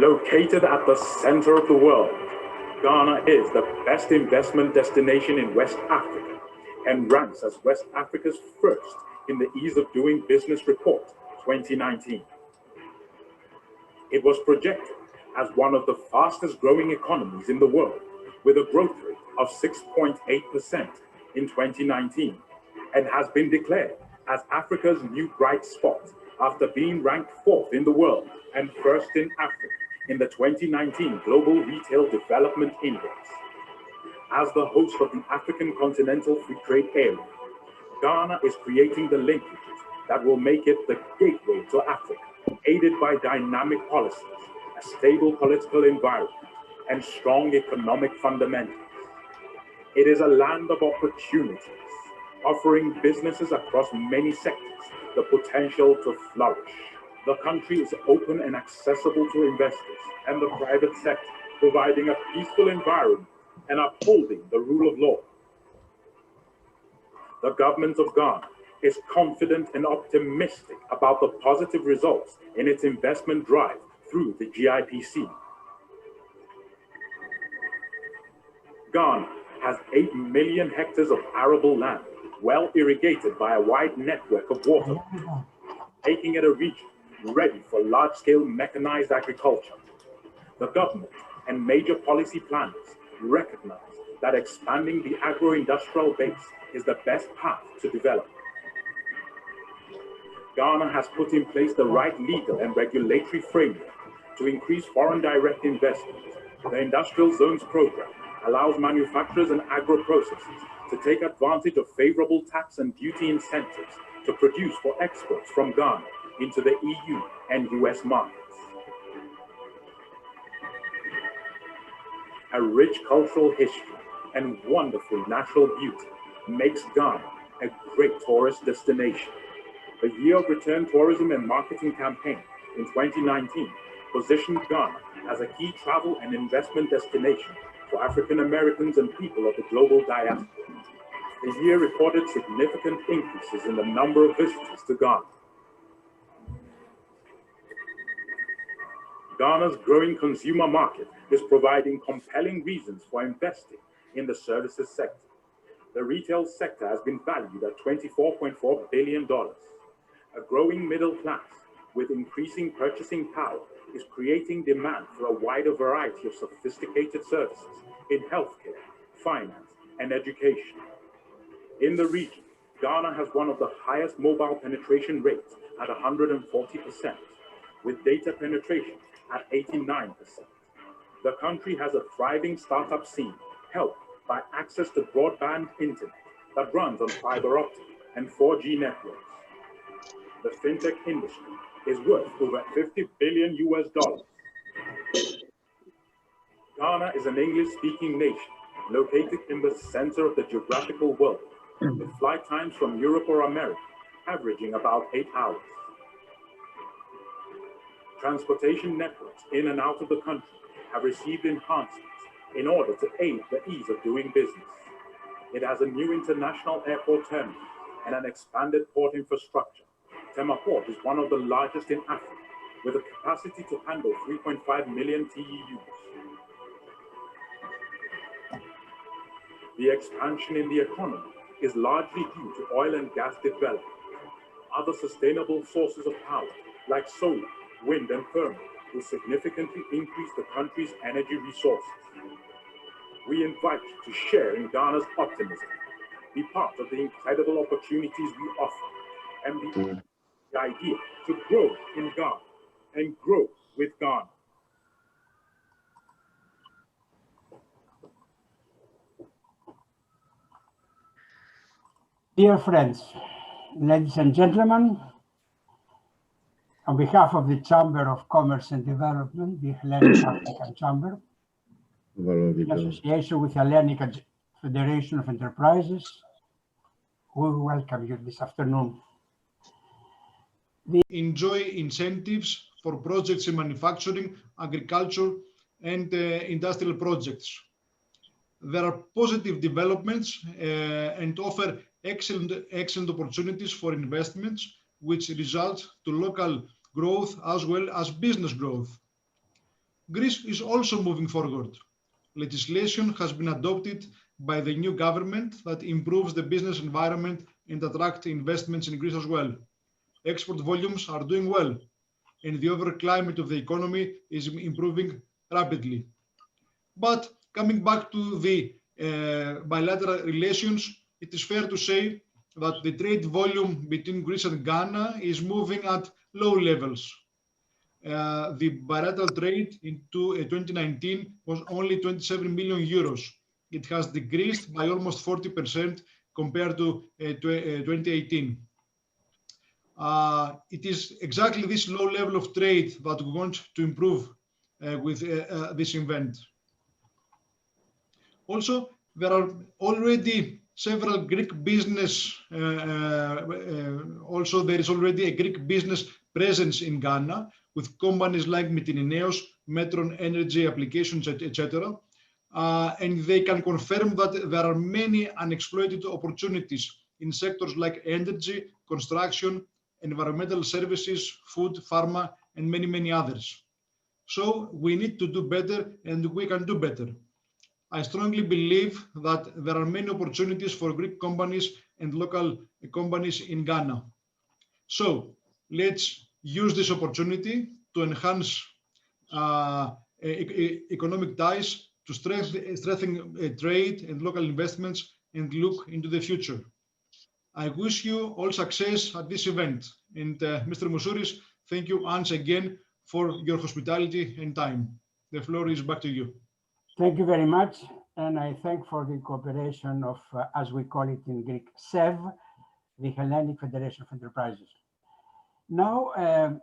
Located at the center of the world, Ghana is the best investment destination in West Africa and ranks as West Africa's first in the Ease of Doing Business Report 2019. It was projected as one of the fastest growing economies in the world, with a growth rate of 6.8% in 2019, and has been declared as Africa's new bright spot after being ranked 4th in the world and 1st in Africa in the 2019 Global Retail Development Index. As the host of the African Continental Free Trade Area, Ghana is creating the linkages that will make it the gateway to Africa, aided by dynamic policies, a stable political environment, and strong economic fundamentals. It is a land of opportunities, offering businesses across many sectors the potential to flourish. The country is open and accessible to investors and the private sector, providing a peaceful environment and upholding the rule of law. The government of Ghana is confident and optimistic about the positive results in its investment drive through the GIPC. Ghana has 8 million hectares of arable land, well irrigated by a wide network of water, making it a region ready for large-scale mechanized agriculture. The government and major policy planners recognize that expanding the agro-industrial base is the best path to develop. Ghana has put in place the right legal and regulatory framework to increase foreign direct investment. The Industrial Zones Program allows manufacturers and agro-processors to take advantage of favorable tax and duty incentives to produce for exports from Ghana into the EU and US markets. A rich cultural history and wonderful natural beauty makes Ghana a great tourist destination. The Year of Return Tourism and Marketing campaign in 2019 positioned Ghana as a key travel and investment destination for African Americans and people of the global diaspora. The year recorded significant increases in the number of visitors to Ghana. Ghana's growing consumer market is providing compelling reasons for investing in the services sector. The retail sector has been valued at $24.4 billion. A growing middle class with increasing purchasing power is creating demand for a wider variety of sophisticated services in healthcare, finance, and education. In the region, Ghana has one of the highest mobile penetration rates at 140%, with data penetration at 89%. The country has a thriving startup scene, helped by access to broadband internet that runs on fiber optic and 4G networks. The fintech industry is worth over $50 billion. Ghana is an English-speaking nation located in the center of the geographical world, with flight times from Europe or America averaging about 8 hours. Transportation networks in and out of the country have received enhancements in order to aid the ease of doing business. It has a new international airport terminal and an expanded port infrastructure. Tema Port is one of the largest in Africa, with a capacity to handle 3.5 million TEUs. The expansion in the economy is largely due to oil and gas development. Other sustainable sources of power, like solar, wind, and thermal, will significantly increase the country's energy resources. We invite you to share in Ghana's optimism, be part of the incredible opportunities we offer, and be the idea to grow in Ghana and grow with Ghana. Dear friends, ladies and gentlemen, on behalf of the Chamber of Commerce and Development, the Hellenic African Chamber, in association with the Hellenic Federation of Enterprises, we welcome you this afternoon. Enjoy incentives for projects in manufacturing, agriculture, and industrial projects. There are positive developments and offer excellent opportunities for investments, which result to local growth as well as business growth. Greece is also moving forward. Legislation has been adopted by the new government that improves the business environment and attracts investments in Greece as well. Export volumes are doing well, and the overall climate of the economy is improving rapidly. But coming back to the bilateral relations, it is fair to say that the trade volume between Greece and Ghana is moving at low levels. The bilateral trade in 2019 was only 27 million euros. It has decreased by almost 40% compared to 2018. It is exactly this low level of trade that we want to improve with this event. Also, there are already several Greek business, also there is already a Greek business presence in Ghana with companies like Mytilineos, Metron Energy Applications, etc. And they can confirm that there are many unexploited opportunities in sectors like energy, construction, environmental services, food, pharma, and many, many others. So we need to do better, and we can do better. I strongly believe that there are many opportunities for Greek companies and local companies in Ghana. So let's use this opportunity to enhance economic ties, to strengthen trade and local investments, and look into the future. I wish you all success at this event. And Mr. Mousouris, thank you once again for your hospitality and time. The floor is back to you. Thank you very much. And I thank for the cooperation of, as we call it in Greek, SEV, the Hellenic Federation of Enterprises. Now,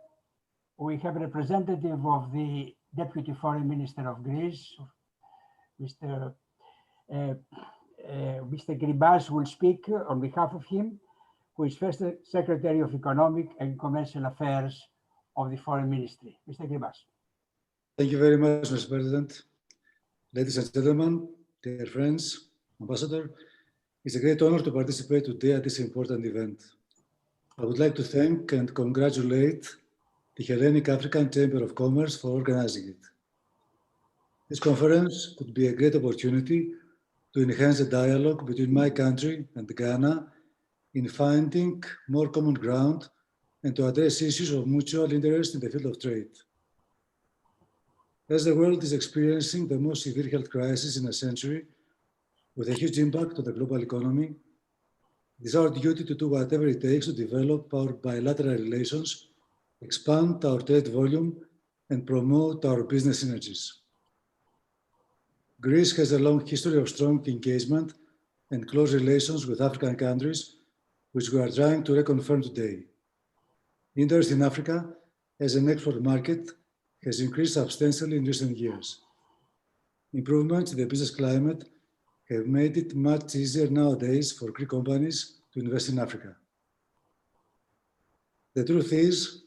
we have a representative of the Deputy Foreign Minister of Greece, Mr. Gribas will speak on behalf of him, who is First Secretary of Economic and Commercial Affairs of the Foreign Ministry. Mr. Gribas. Thank you very much, Mr. President. Ladies and gentlemen, dear friends, Ambassador, it's a great honor to participate today at this important event. I would like to thank and congratulate the Hellenic African Chamber of Commerce for organizing it. This conference could be a great opportunity to enhance the dialogue between my country and Ghana in finding more common ground and to address issues of mutual interest in the field of trade. As the world is experiencing the most severe health crisis in a century, with a huge impact on the global economy, it is our duty to do whatever it takes to develop our bilateral relations, expand our trade volume, and promote our business synergies. Greece has a long history of strong engagement and close relations with African countries, which we are trying to reconfirm today. Interest in Africa as an export market has increased substantially in recent years. Improvements in the business climate have made it much easier nowadays for Greek companies to invest in Africa. The truth is,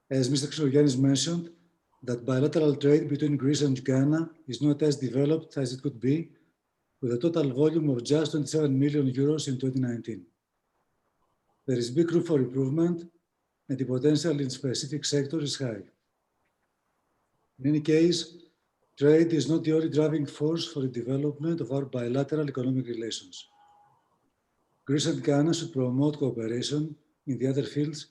as Mr. Xylogiannis mentioned, that bilateral trade between Greece and Ghana is not as developed as it could be, with a total volume of just 27 million euros in 2019. There is big room for improvement, and the potential in specific sectors is high. In any case, trade is not the only driving force for the development of our bilateral economic relations. Greece and Ghana should promote cooperation in the other fields,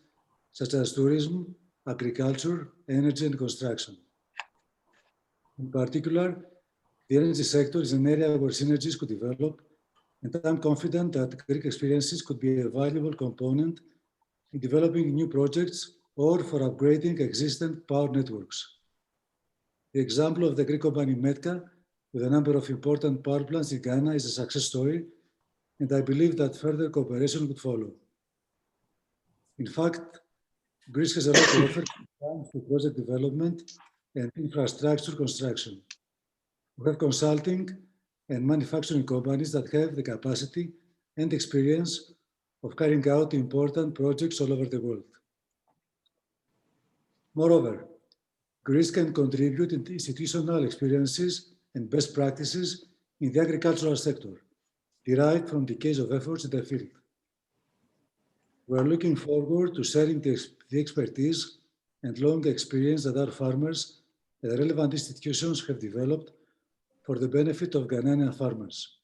such as tourism, agriculture, energy, and construction. In particular, the energy sector is an area where synergies could develop, and I'm confident that Greek experiences could be a valuable component in developing new projects or for upgrading existing power networks. The example of the Greek company Metka, with a number of important power plants in Ghana, is a success story, and I believe that further cooperation would follow. In fact, Greece has a lot to offer to project development and infrastructure construction. We have consulting and manufacturing companies that have the capacity and experience of carrying out important projects all over the world. Moreover, Greece can contribute in institutional experiences and best practices in the agricultural sector, derived from decades of efforts in the field. We are looking forward to sharing the expertise and long experience that our farmers that relevant institutions have developed for the benefit of Ghanaian farmers.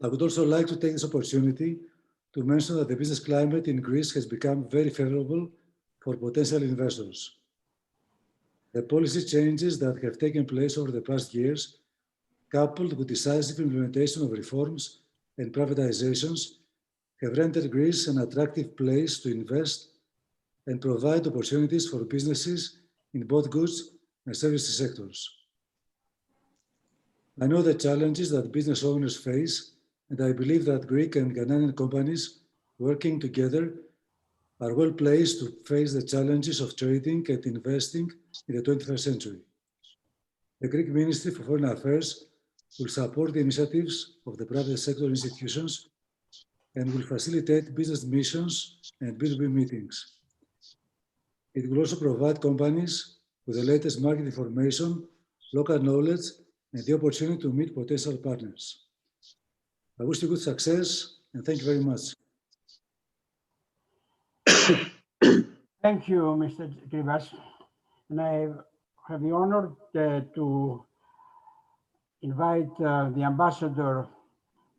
I would also like to take this opportunity to mention that the business climate in Greece has become very favorable for potential investors. The policy changes that have taken place over the past years, coupled with decisive implementation of reforms and privatizations, have rendered Greece an attractive place to invest and provide opportunities for businesses in both goods and services sectors. I know the challenges that business owners face, and I believe that Greek and Ghanaian companies working together are well placed to face the challenges of trading and investing in the 21st century. The Greek Ministry for Foreign Affairs will support the initiatives of the private sector institutions and will facilitate business missions and B2B meetings. It will also provide companies with the latest market information, local knowledge, and the opportunity to meet potential partners. I wish you good success and thank you very much. Thank you, Mr. Gribas. And I have the honor to invite the ambassador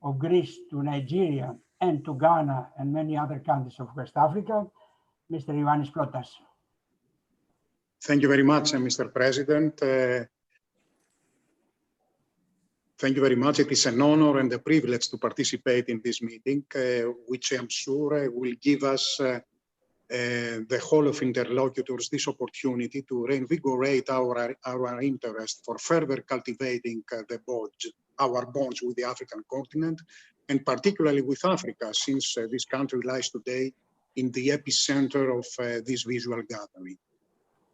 of Greece to Nigeria and to Ghana and many other countries of West Africa, Mr. Ioannis Plotas. Thank you very much, Mr. President. Thank you very much. It is an honor and a privilege to participate in this meeting, which I'm sure will give us the whole of interlocutors this opportunity to reinvigorate our interest for further cultivating our bonds with the African continent, and particularly with Africa, since this country lies today in the epicenter of this visual gathering.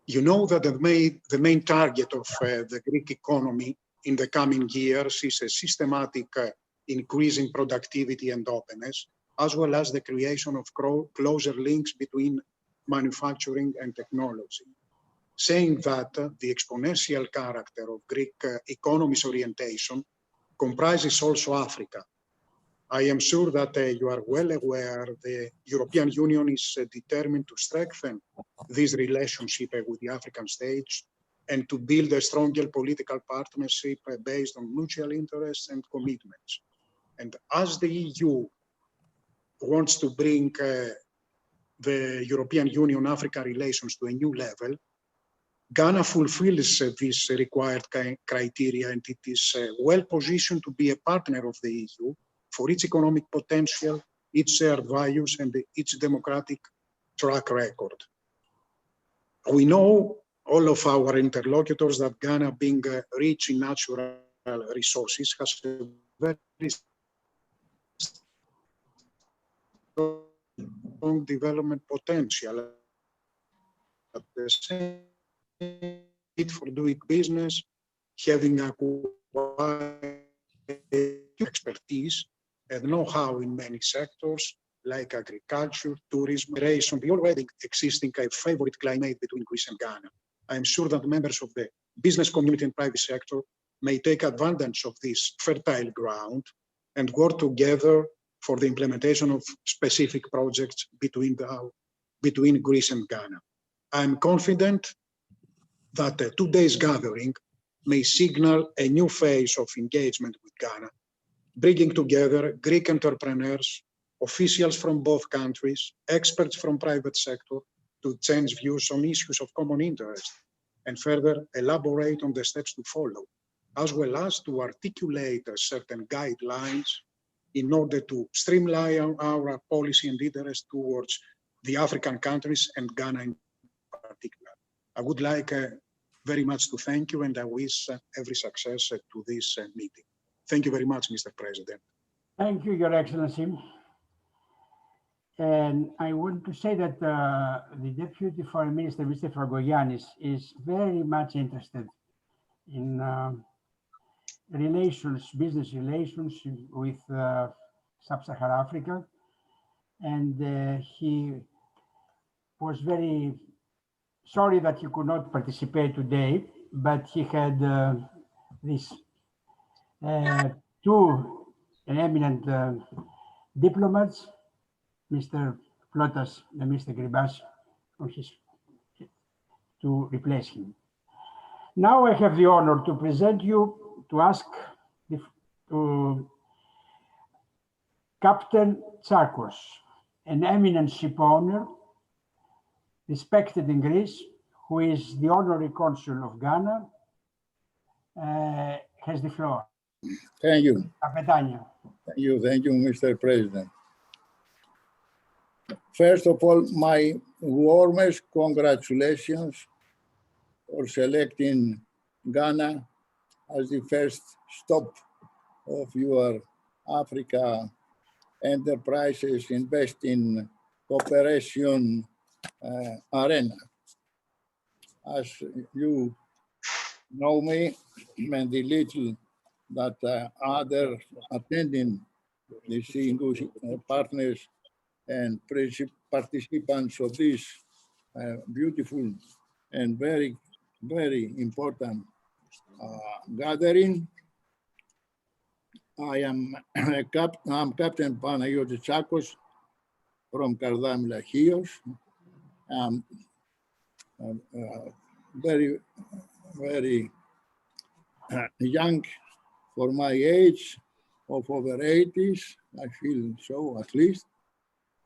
You know that the main target of the Greek economy in the coming years is a systematic increase in productivity and openness, as well as the creation of closer links between manufacturing and technology. Saying that, the exponential character of Greek economy's orientation comprises also Africa. I am sure that you are well aware the European Union is determined to strengthen this relationship with the African states and to build a stronger political partnership based on mutual interests and commitments. And as the EU wants to bring the European Union-Africa relations to a new level, Ghana fulfills this required criteria, and it is well positioned to be a partner of the EU for its economic potential, its shared values, and its democratic track record. We know, all of our interlocutors, that Ghana, being rich in natural resources, has a very strong development potential. At the same time, for doing business, having acquired expertise and know-how in many sectors like agriculture, tourism, migration, the already existing favorite climate between Greece and Ghana. I am sure that members of the business community and private sector may take advantage of this fertile ground and work together for the implementation of specific projects between Greece and Ghana. I am confident that today's gathering may signal a new phase of engagement with Ghana, bringing together Greek entrepreneurs, officials from both countries, experts from private sector to change views on issues of common interest and further elaborate on the steps to follow, as well as to articulate certain guidelines in order to streamline our policy and interest towards the African countries and Ghana in particular. I would like very much to thank you, and I wish every success to this meeting. Thank you very much, Mr. President. Thank you, Your Excellency. And I want to say that the Deputy Foreign Minister, Mr. Fragogiannis, is very much interested in relations, business relations with Sub-Saharan Africa. And he was very sorry that he could not participate today, but he had these two eminent diplomats, Mr. Plotas and Mr. Gribas, on his to replace him. Now I have the honor to present you, to ask to Captain Tsakos, an eminent ship owner, respected in Greece, who is the honorary consul of Ghana, has the floor. Thank you. Capitania. Thank you, Mr. President. First of all, my warmest congratulations for selecting Ghana as the first stop of your Africa Enterprises Invest in Cooperation arena. As you know me, and the little that other attending distinguished partners and participants of this beautiful and very, very important gathering. I'm Captain Panagiotis Tsakos from Kardamila Chios. I'm very, very young for my age, of over 80s. I feel so, at least,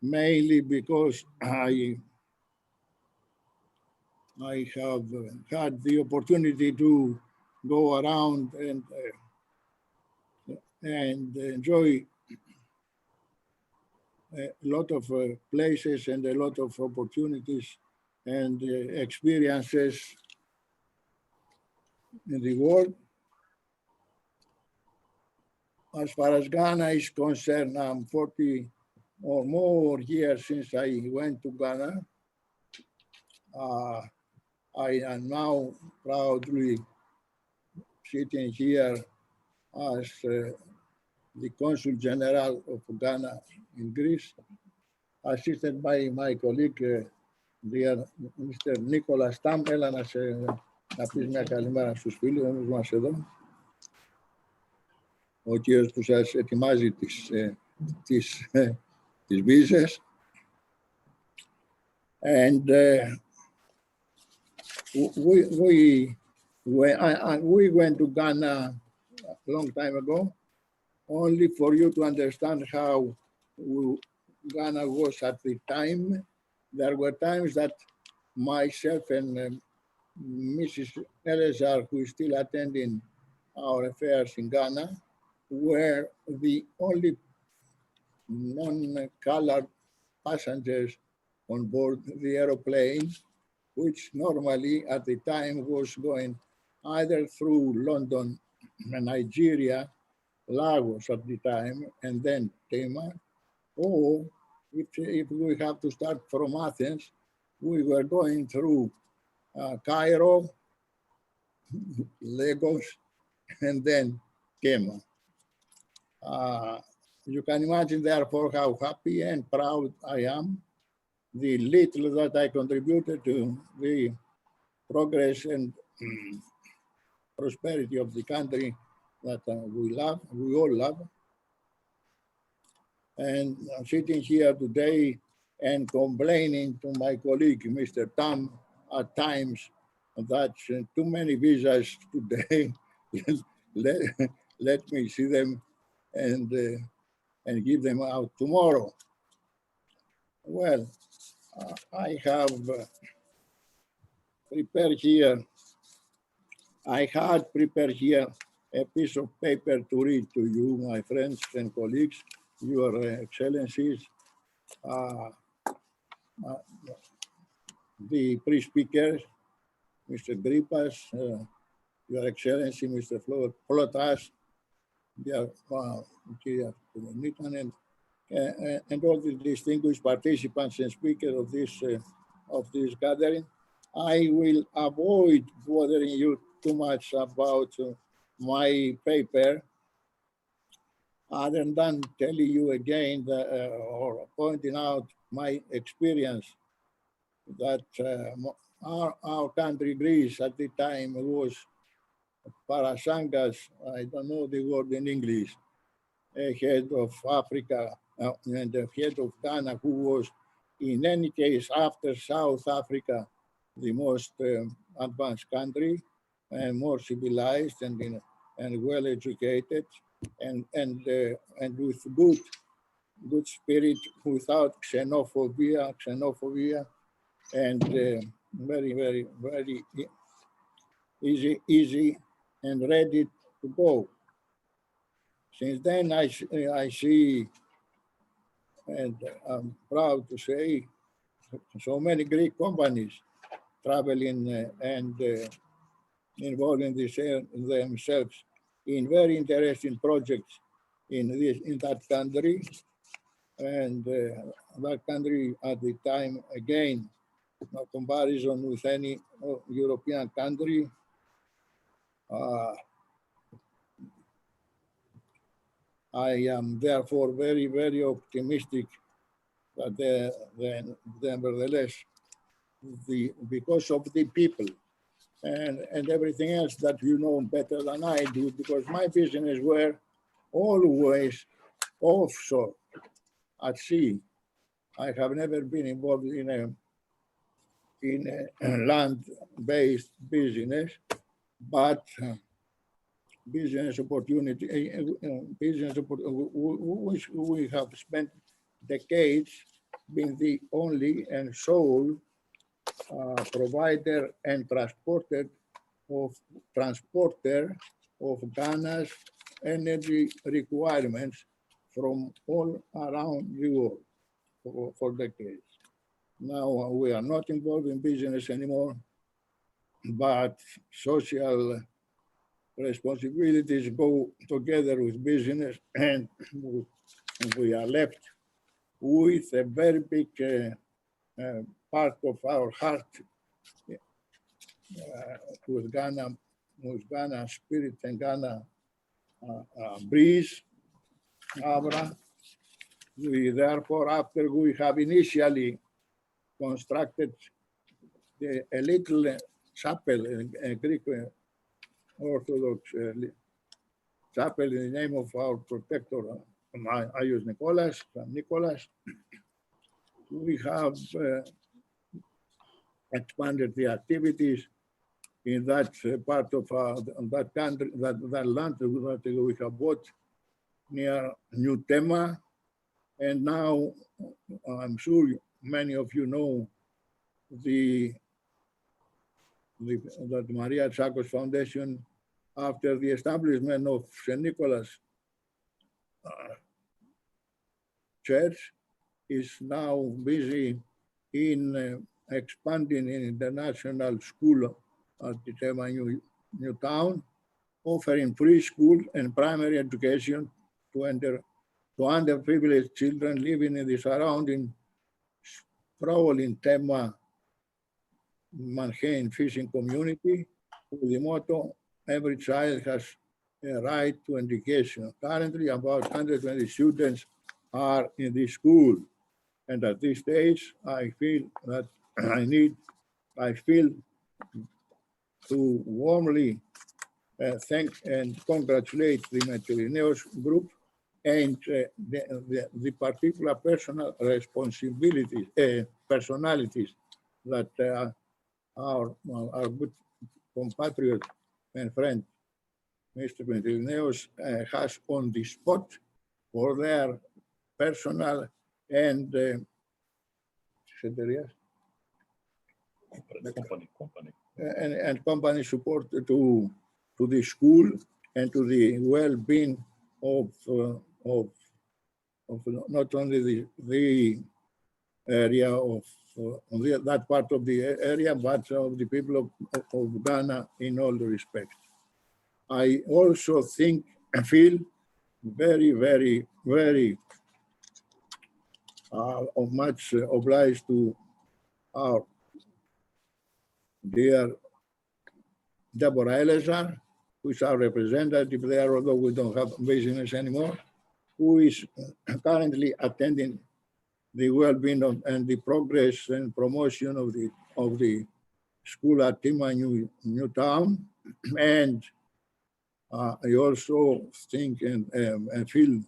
mainly because I have had the opportunity to go around and enjoy a lot of places and a lot of opportunities and experiences in the world. As far as Ghana is concerned, I'm 40 or more years since I went to Ghana. I am now proudly sitting here as the Consul General of Ghana in Greece, assisted by my colleague, dear Mr. Nicholas Tam. Έλα να πεις μια καλημέρα στους φίλους μας εδώ. Ο κύριος που σας ετοιμάζει τις βίζες. And we went to Ghana a long time ago, only for you to understand how Ghana was at the time. There were times that myself and Mrs. Eleazar, who is still attending our affairs in Ghana, were the only non-colored passengers on board the aeroplane, which normally at the time was going either through London, Nigeria, Lagos at the time, and then Tema, or if we have to start from Athens, we were going through Cairo, Lagos, and then Tema. You can imagine, therefore, how happy and proud I am, the little that I contributed to the progress and prosperity of the country that we all love. And I'm sitting here today and complaining to my colleague, Mr. Tam, at times that too many visas today. Let me see them and give them out tomorrow. Well, I have prepared here, I had prepared here a piece of paper to read to you, my friends and colleagues, your excellencies, the pre-speakers, Mr. Gripas, your excellency, Mr. Flotas, and all the distinguished participants and speakers of this gathering. I will avoid bothering you too much about my paper, other than telling you again or pointing out my experience that our country, Greece, at the time was parasangas, I don't know the word in English, head of Africa and the head of Ghana, who was in any case after South Africa the most advanced country and more civilized and well educated and with good spirit, without xenophobia, and very easy and ready to go. Since then, I see, and I'm proud to say, so many Greek companies traveling and involving themselves in very interesting projects in that country, and that country at the time, again, no comparison with any European country. I am therefore very optimistic that nevertheless, because of the people and everything else that you know better than I do, because my business were always offshore at sea. I have never been involved in a land-based business, but business opportunity, which we have spent decades being the only and sole provider and transporter of Ghana's energy requirements from all around the world for decades. Now we are not involved in business anymore, but social responsibilities go together with business, and we are left with a very big part of our heart with Ghana spirit and Ghana breeze, Abra. We therefore, after we have initially constructed a little chapel, a Greek Orthodox chapel in the name of our protector, Aios Nicholas, we have expanded the activities in that part of that country, that land that we have bought near New Tema. And now I'm sure many of you know that Maria Tsakos Foundation, after the establishment of St. Nicholas Church, is now busy in expanding an international school at the Tema New Town, offering free school and primary education to underprivileged children living in the surrounding sprawling Tema Manheim fishing community, with the motto, every child has a right to education. Currently, about 120 students are in this school. And at this stage, I feel that I feel to warmly thank and congratulate the Metelineos group and the particular personal responsibilities, personalities that our good compatriot and friend, Mr. Metelineos, has on the spot for their personal and company support to the school and to the well-being of not only the area of that part of the area, but of the people of Ghana in all respects. I also feel very much obliged to our dear Deborah Eleazar, who is our representative there, although we don't have business anymore, who is currently attending the well-being and the progress and promotion of the school at Tema New Town. And I also think and feel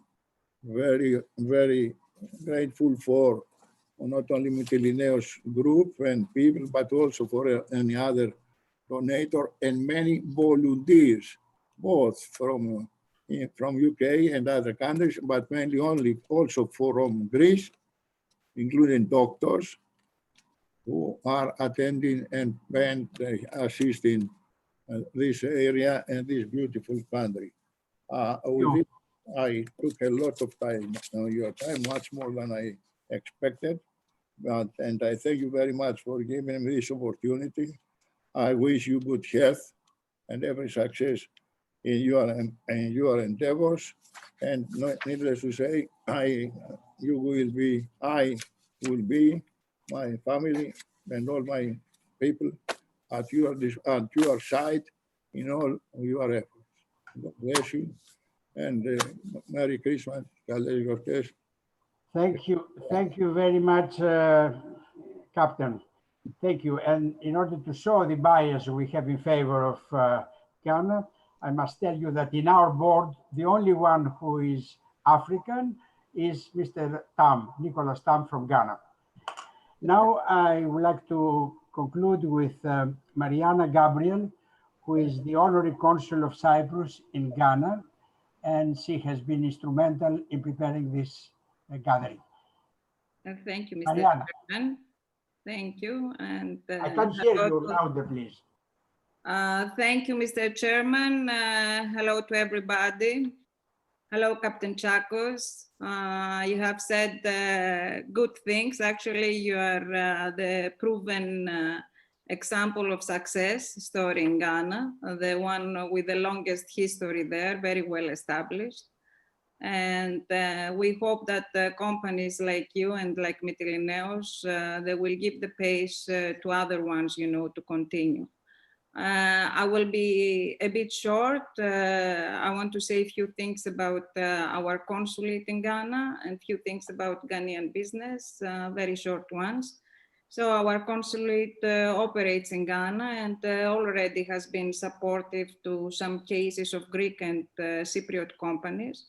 very grateful for not only Mytilineos group and people, but also for any other donator and many volunteers, both from UK and other countries, but mainly only also from Greece, including doctors who are attending and assisting this area and this beautiful country. With it, I took a lot of time, your time, much more than I expected. And I thank you very much for giving me this opportunity. I wish you good health and every success in your endeavors. And needless to say, I will be, my family and all my people at your side in all your efforts. God bless you, and Merry Christmas. Thank you very much, Captain. Thank you. And in order to show the bias we have in favor of Ghana, I must tell you that in our board, the only one who is African is Mr. Tam, Nicholas Tam from Ghana. Now, I would like to conclude with Mariana Gabriel, who is the Honorary Consul of Cyprus in Ghana, and she has been instrumental in preparing this gathering. Thank you, Mr. Mariana. Chairman. Thank you. And I can't hear you louder, please. Thank you, Mr. Chairman. Hello to everybody. Hello, Captain Tsakos. You have said good things. Actually, you are the proven example of success story in Ghana, the one with the longest history there, very well established. And we hope that companies like you and like Mytilineos, they will give the pace to other ones, you know, to continue. I will be a bit short. I want to say a few things about our consulate in Ghana and a few things about Ghanaian business, very short ones. So our consulate operates in Ghana and already has been supportive to some cases of Greek and Cypriot companies.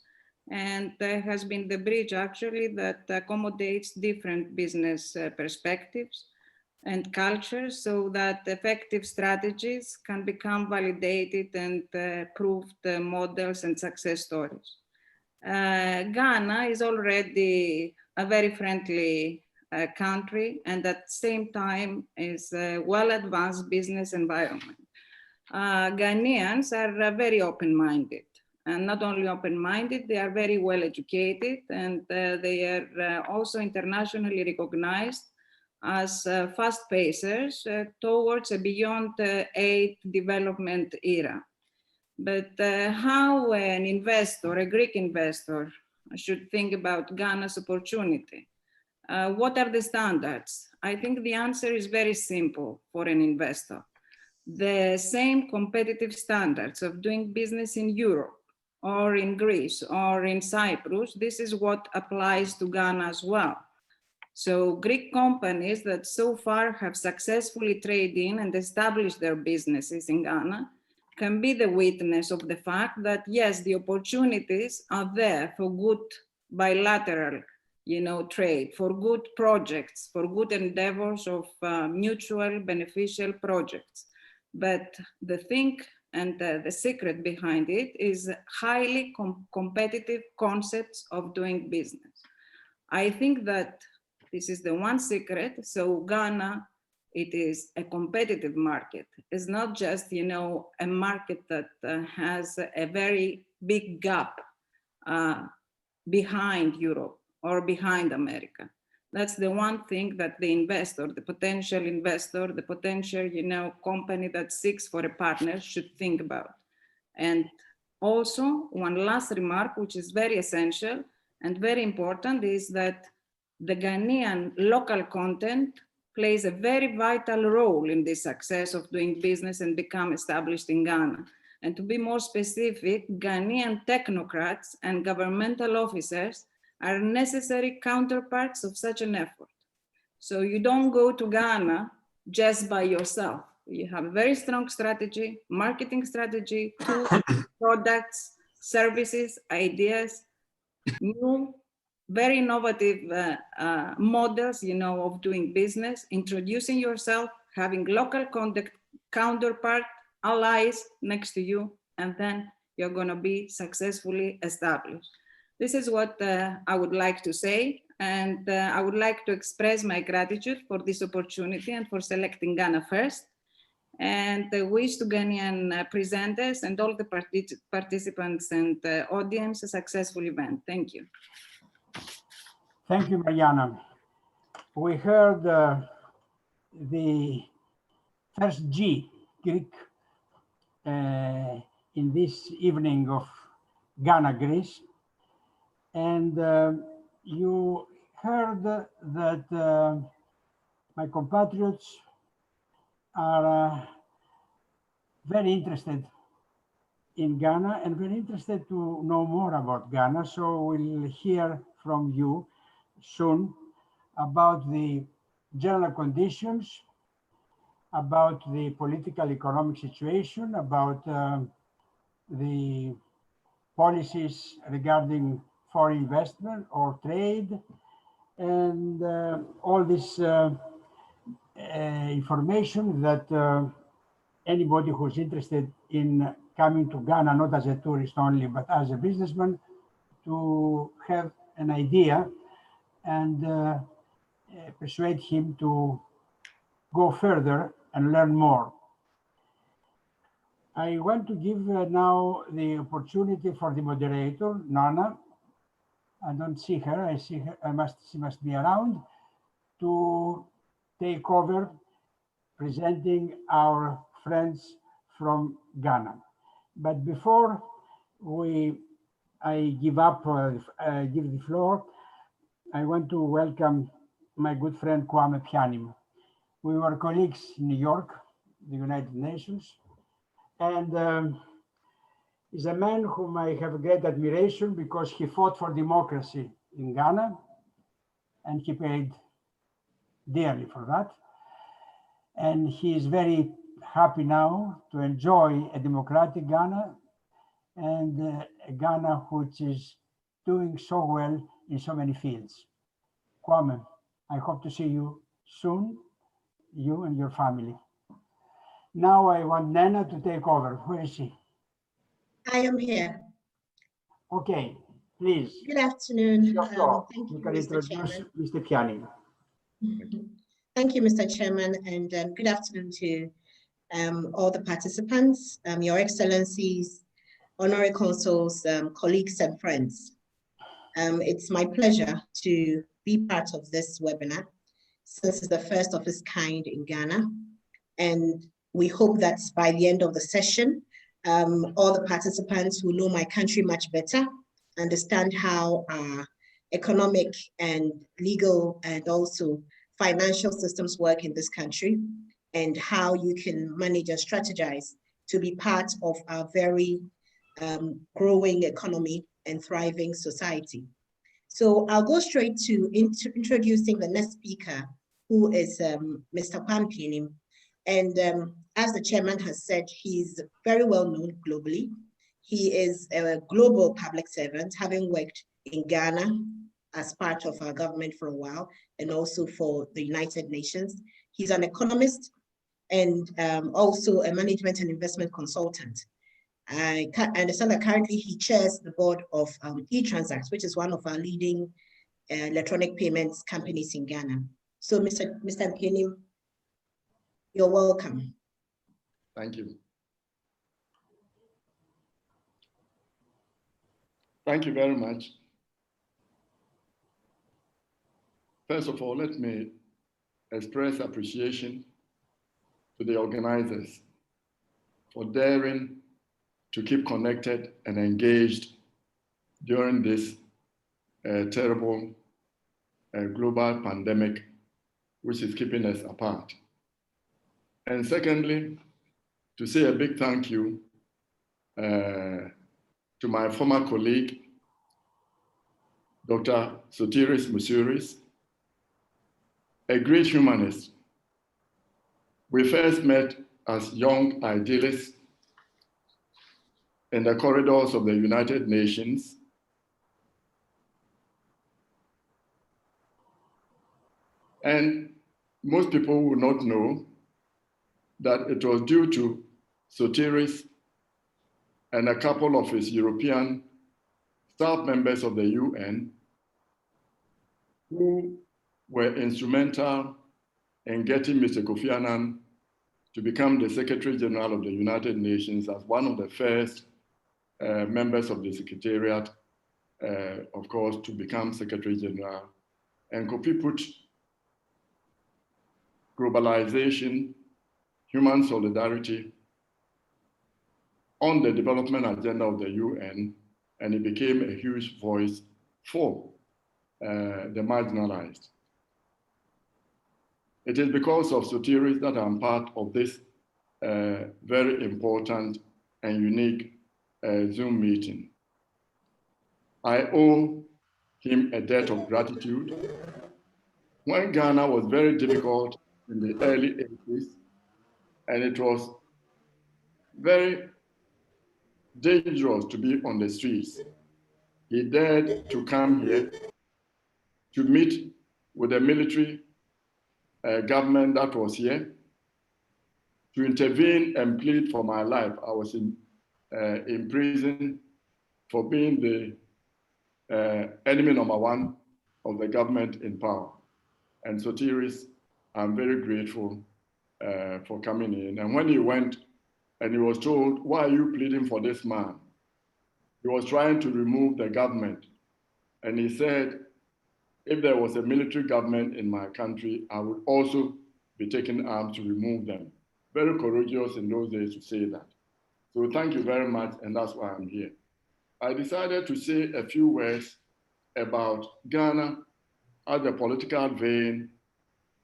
And there has been the bridge actually that accommodates different business perspectives and cultures so that effective strategies can become validated and proved models and success stories. Ghana is already a very friendly country and at the same time is a well-advanced business environment. Ghanaians are very open-minded. And not only open-minded, they are very well educated and they are also internationally recognized as fast pacers towards a beyond aid development era. But how an investor, a Greek investor, should think about Ghana's opportunity? What are the standards? I think the answer is very simple for an investor. The same competitive standards of doing business in Europe or in Greece or in Cyprus, this is what applies to Ghana as well. So Greek companies that so far have successfully traded in and established their businesses in Ghana can be the witness of the fact that yes, the opportunities are there for good bilateral, you know, trade, for good projects, for good endeavors of mutual beneficial projects. But the thing and the secret behind it is highly competitive concepts of doing business. I think that this is the one secret. So Ghana, it is a competitive market. It's not just, you know, a market that has a very big gap behind Europe or behind America. That's the one thing that the investor, the potential investor, the potential, you know, company that seeks for a partner should think about. And also one last remark, which is very essential and very important, is that the Ghanaian local content plays a very vital role in the success of doing business and become established in Ghana. And to be more specific, Ghanaian technocrats and governmental officers are necessary counterparts of such an effort. So you don't go to Ghana just by yourself. You have a very strong strategy, marketing strategy, tools, products, services, ideas, new very innovative models, of doing business, introducing yourself, having local counterpart, allies next to you, and then you're going to be successfully established. This is what I would like to say, and I would like to express my gratitude for this opportunity and for selecting Ghana first, and wish to Ghanaian presenters and all the participants and audience a successful event. Thank you. Thank you, Mariana. We heard the first G, Greek, in this evening of Ghana, Greece. And you heard that my compatriots are very interested in Ghana and very interested to know more about Ghana. So we'll hear from you soon about the general conditions, about the political economic situation, about the policies regarding foreign investment or trade, and all this information that anybody who's interested in coming to Ghana, not as a tourist only, but as a businessman, to have an idea and persuade him to go further and learn more. I want to give now the opportunity for the moderator, Nana. I don't see her. I see her. She must be around, to take over presenting our friends from Ghana. But before I give the floor, I want to welcome my good friend Kwame Pianim. We were colleagues in New York, the United Nations, and he's a man whom I have great admiration because he fought for democracy in Ghana, and he paid dearly for that. And he is very happy now to enjoy a democratic Ghana and a Ghana which is doing so well in so many fields. Kwame, I hope to see you soon, you and your family. Now I want Nana to take over. Where is she? I am here. Okay, please. Good afternoon. Your floor. Thank you, You can Mr. introduce Chairman. Mr. Pianim. Thank you, Mr. Chairman, and good afternoon to all the participants, Your Excellencies, Honorary Consuls, colleagues and friends. It's my pleasure to be part of this webinar, since it's the first of its kind in Ghana. And we hope that by the end of the session, all the participants who know my country much better, understand how our economic and legal and also financial systems work in this country, and how you can manage and strategize to be part of our very growing economy and thriving society. So I'll go straight to introducing the next speaker, who is Mr. Kwame Pianim. And as the chairman has said, he's very well known globally. He is a global public servant, having worked in Ghana as part of our government for a while, and also for the United Nations. He's an economist and also a management and investment consultant. I understand that currently he chairs the board of eTranzact, which is one of our leading electronic payments companies in Ghana. So Mr. Pianim, you're welcome. Thank you. Thank you very much. First of all, let me express appreciation to the organizers for daring to keep connected and engaged during this terrible global pandemic, which is keeping us apart. And secondly, to say a big thank you to my former colleague, Dr. Sotiris Musuris, a great humanist. We first met as young idealists in the corridors of the United Nations. And most people will not know that it was due to Sotiris and a couple of his European staff members of the UN who were instrumental in getting Mr. Kofi Annan to become the Secretary General of the United Nations as one of the first members of the Secretariat, of course, to become Secretary General. And Kofi put globalization, human solidarity on the development agenda of the UN, and he became a huge voice for the marginalized. It is because of Sotiris that I'm part of this very important and unique Zoom meeting. I owe him a debt of gratitude. When Ghana was very difficult in the early 80s, and it was very dangerous to be on the streets, he dared to come here to meet with the military government that was here, to intervene and plead for my life. I was in prison for being the enemy number one of the government in power. And Sotiris, I'm very grateful for coming in. And when he went and he was told, why are you pleading for this man? He was trying to remove the government. And he said, if there was a military government in my country, I would also be taking arms to remove them. Very courageous in those days to say that. So thank you very much, and that's why I'm here. I decided to say a few words about Ghana as a political vein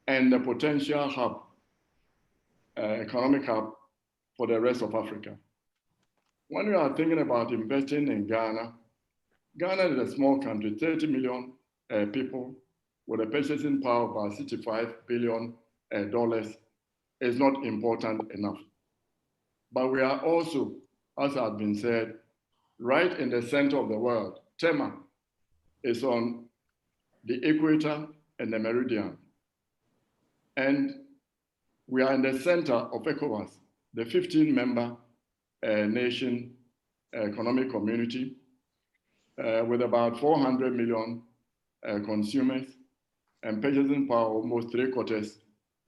and the potential hub, economic hub for the rest of Africa. When we are thinking about investing in Ghana, Ghana is a small country, 30 million people with a purchasing power of about $65 billion is not important enough. But we are also, as has been said, right in the center of the world. Tema is on the equator and the meridian. And we are in the center of ECOWAS, the 15-member nation economic community with about 400 million consumers and purchasing power almost 3/4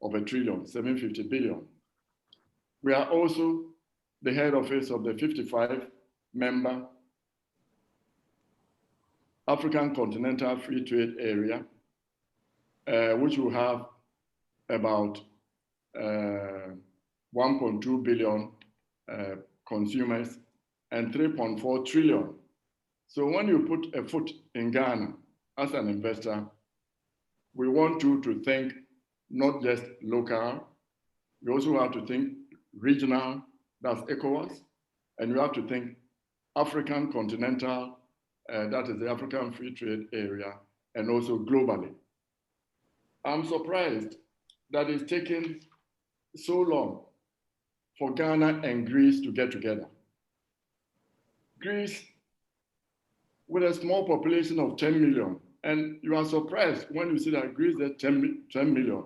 of $1 trillion, 750 billion. We are also the head office of the 55-member African Continental Free Trade Area, which will have about 1.2 billion consumers and 3.4 trillion. So when you put a foot in Ghana as an investor, we want you to think not just local, we also have to think regional, that's ECOWAS, and you have to think African continental, that is the African Free Trade Area, and also globally. I'm surprised that it's taken so long for Ghana and Greece to get together. Greece, with a small population of 10 million, and you are surprised when you see that Greece is 10 million.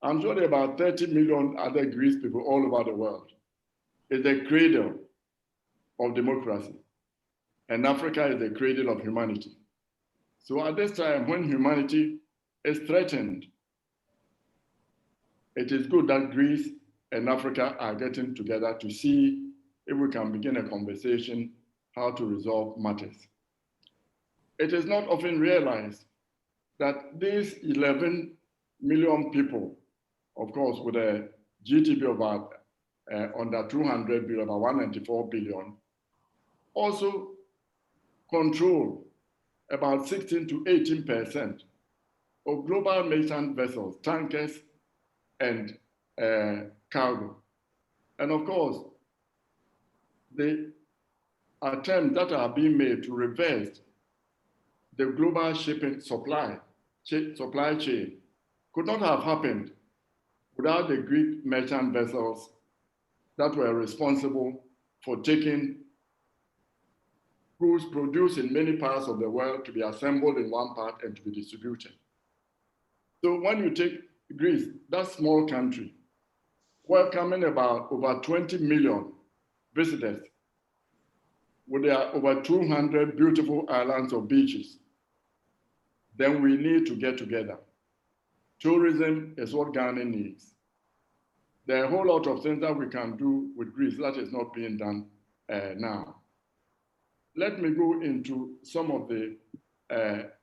I'm sure there are about 30 million other Greece people all over the world. It's the cradle of democracy, and Africa is the cradle of humanity. So at this time, when humanity is threatened, it is good that Greece and Africa are getting together to see if we can begin a conversation how to resolve matters. It is not often realized that these 11 million people, of course, with a GDP of about under 200 billion, about 194 billion, also control about 16 to 18% of global merchant vessels, tankers, and cargo. And of course, the attempts that are being made to reverse the global shipping supply chain could not have happened without the Greek merchant vessels that were responsible for taking goods produced in many parts of the world to be assembled in one part and to be distributed. So when you take Greece, that small country, welcoming about over 20 million visitors, with their over 200 beautiful islands or beaches, then we need to get together. Tourism is what Ghana needs. There are a whole lot of things that we can do with Greece that is not being done now. Let me go into some of the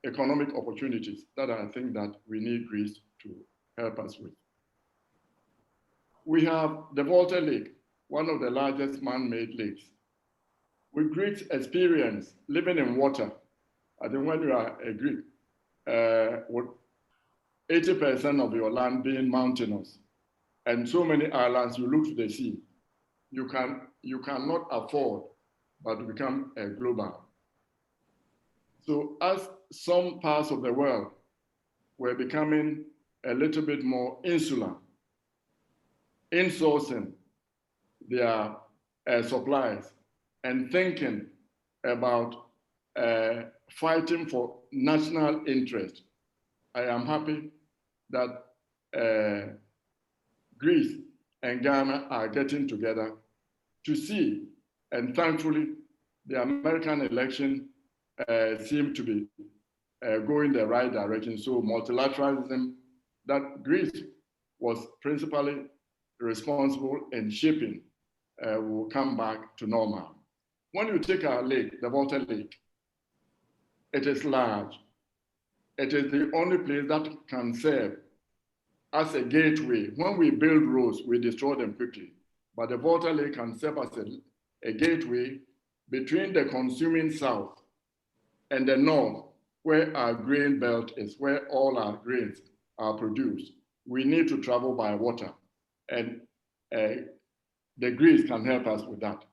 economic opportunities that I think that we need Greece to help us with. We have the Volta Lake, one of the largest man-made lakes. With Greek's experience living in water, I think when you are a Greek, with 80% of your land being mountainous and so many islands, you look to the sea, you cannot afford but to become a global. So as some parts of the world were becoming a little bit more insular, insourcing their supplies and thinking about fighting for national interest, I am happy that Greece and Ghana are getting together to see, and thankfully, the American election seemed to be going the right direction. So multilateralism that Greece was principally responsible in shaping will come back to normal. When you take our lake, the Volta Lake, it is large. It is the only place that can serve as a gateway. When we build roads, we destroy them quickly. But the Volta Lake can serve as a gateway between the consuming south and the north, where our grain belt is, where all our grains are produced. We need to travel by water, and the Greece can help us with that.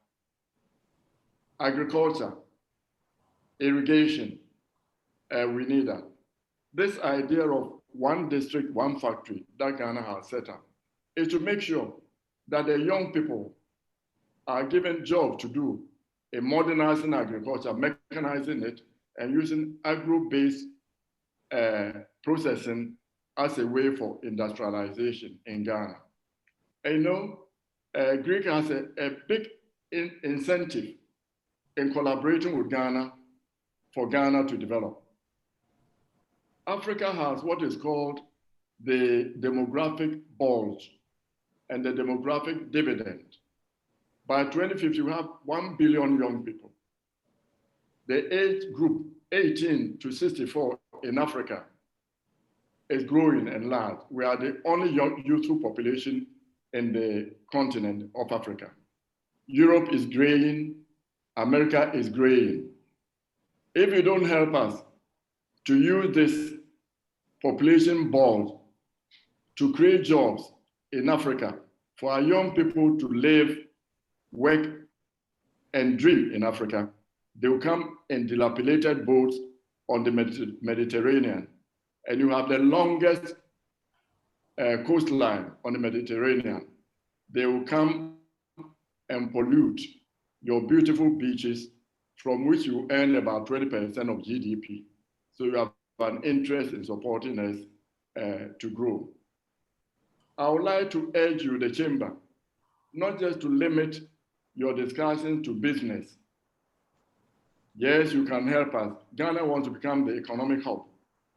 Agriculture, irrigation, we need that. This idea of one district, one factory that Ghana has set up is to make sure that the young people are given jobs to do in modernizing agriculture, mechanizing it, and using agro-based processing as a way for industrialization in Ghana. And you know, Greek has a big incentive in collaborating with Ghana for Ghana to develop. Africa has what is called the demographic bulge and the demographic dividend. By 2050, we have 1 billion young people. The age group 18 to 64 in Africa is growing and large. We are the only young youthful population in the continent of Africa. Europe is graying, America is graying. If you don't help us to use this population bulge to create jobs in Africa for our young people to live, work, and dream in Africa, they will come in dilapidated boats on the Mediterranean. And you have the longest coastline on the Mediterranean. They will come and pollute your beautiful beaches, from which you earn about 20% of GDP. So you have an interest in supporting us to grow. I would like to urge you, the chamber, not just to limit your discussion to business. Yes, you can help us. Ghana wants to become the economic hub,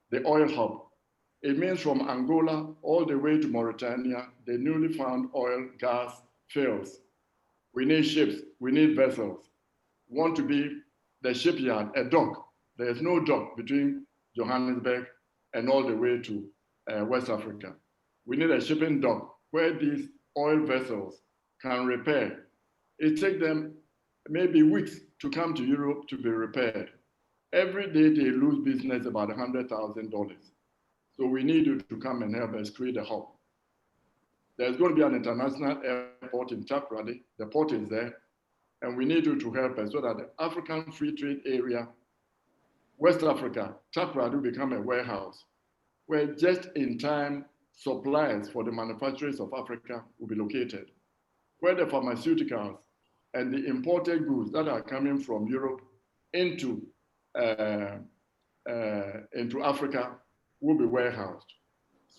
the oil hub. It means from Angola all the way to Mauritania, the newly found oil, gas fields. We need ships, we need vessels. We want to be the shipyard, a dock. There is no dock between Johannesburg and all the way to West Africa. We need a shipping dock where these oil vessels can repair. It takes them maybe weeks to come to Europe to be repaired. Every day they lose business about $100,000. So we need you to come and help us create a hub. There's going to be an international airport in Takoradi. The port is there. And we need you to help us so that the African Free Trade Area, West Africa, Takoradi will become a warehouse where just-in-time supplies for the manufacturers of Africa will be located, where the pharmaceuticals and the imported goods that are coming from Europe into Africa will be warehoused.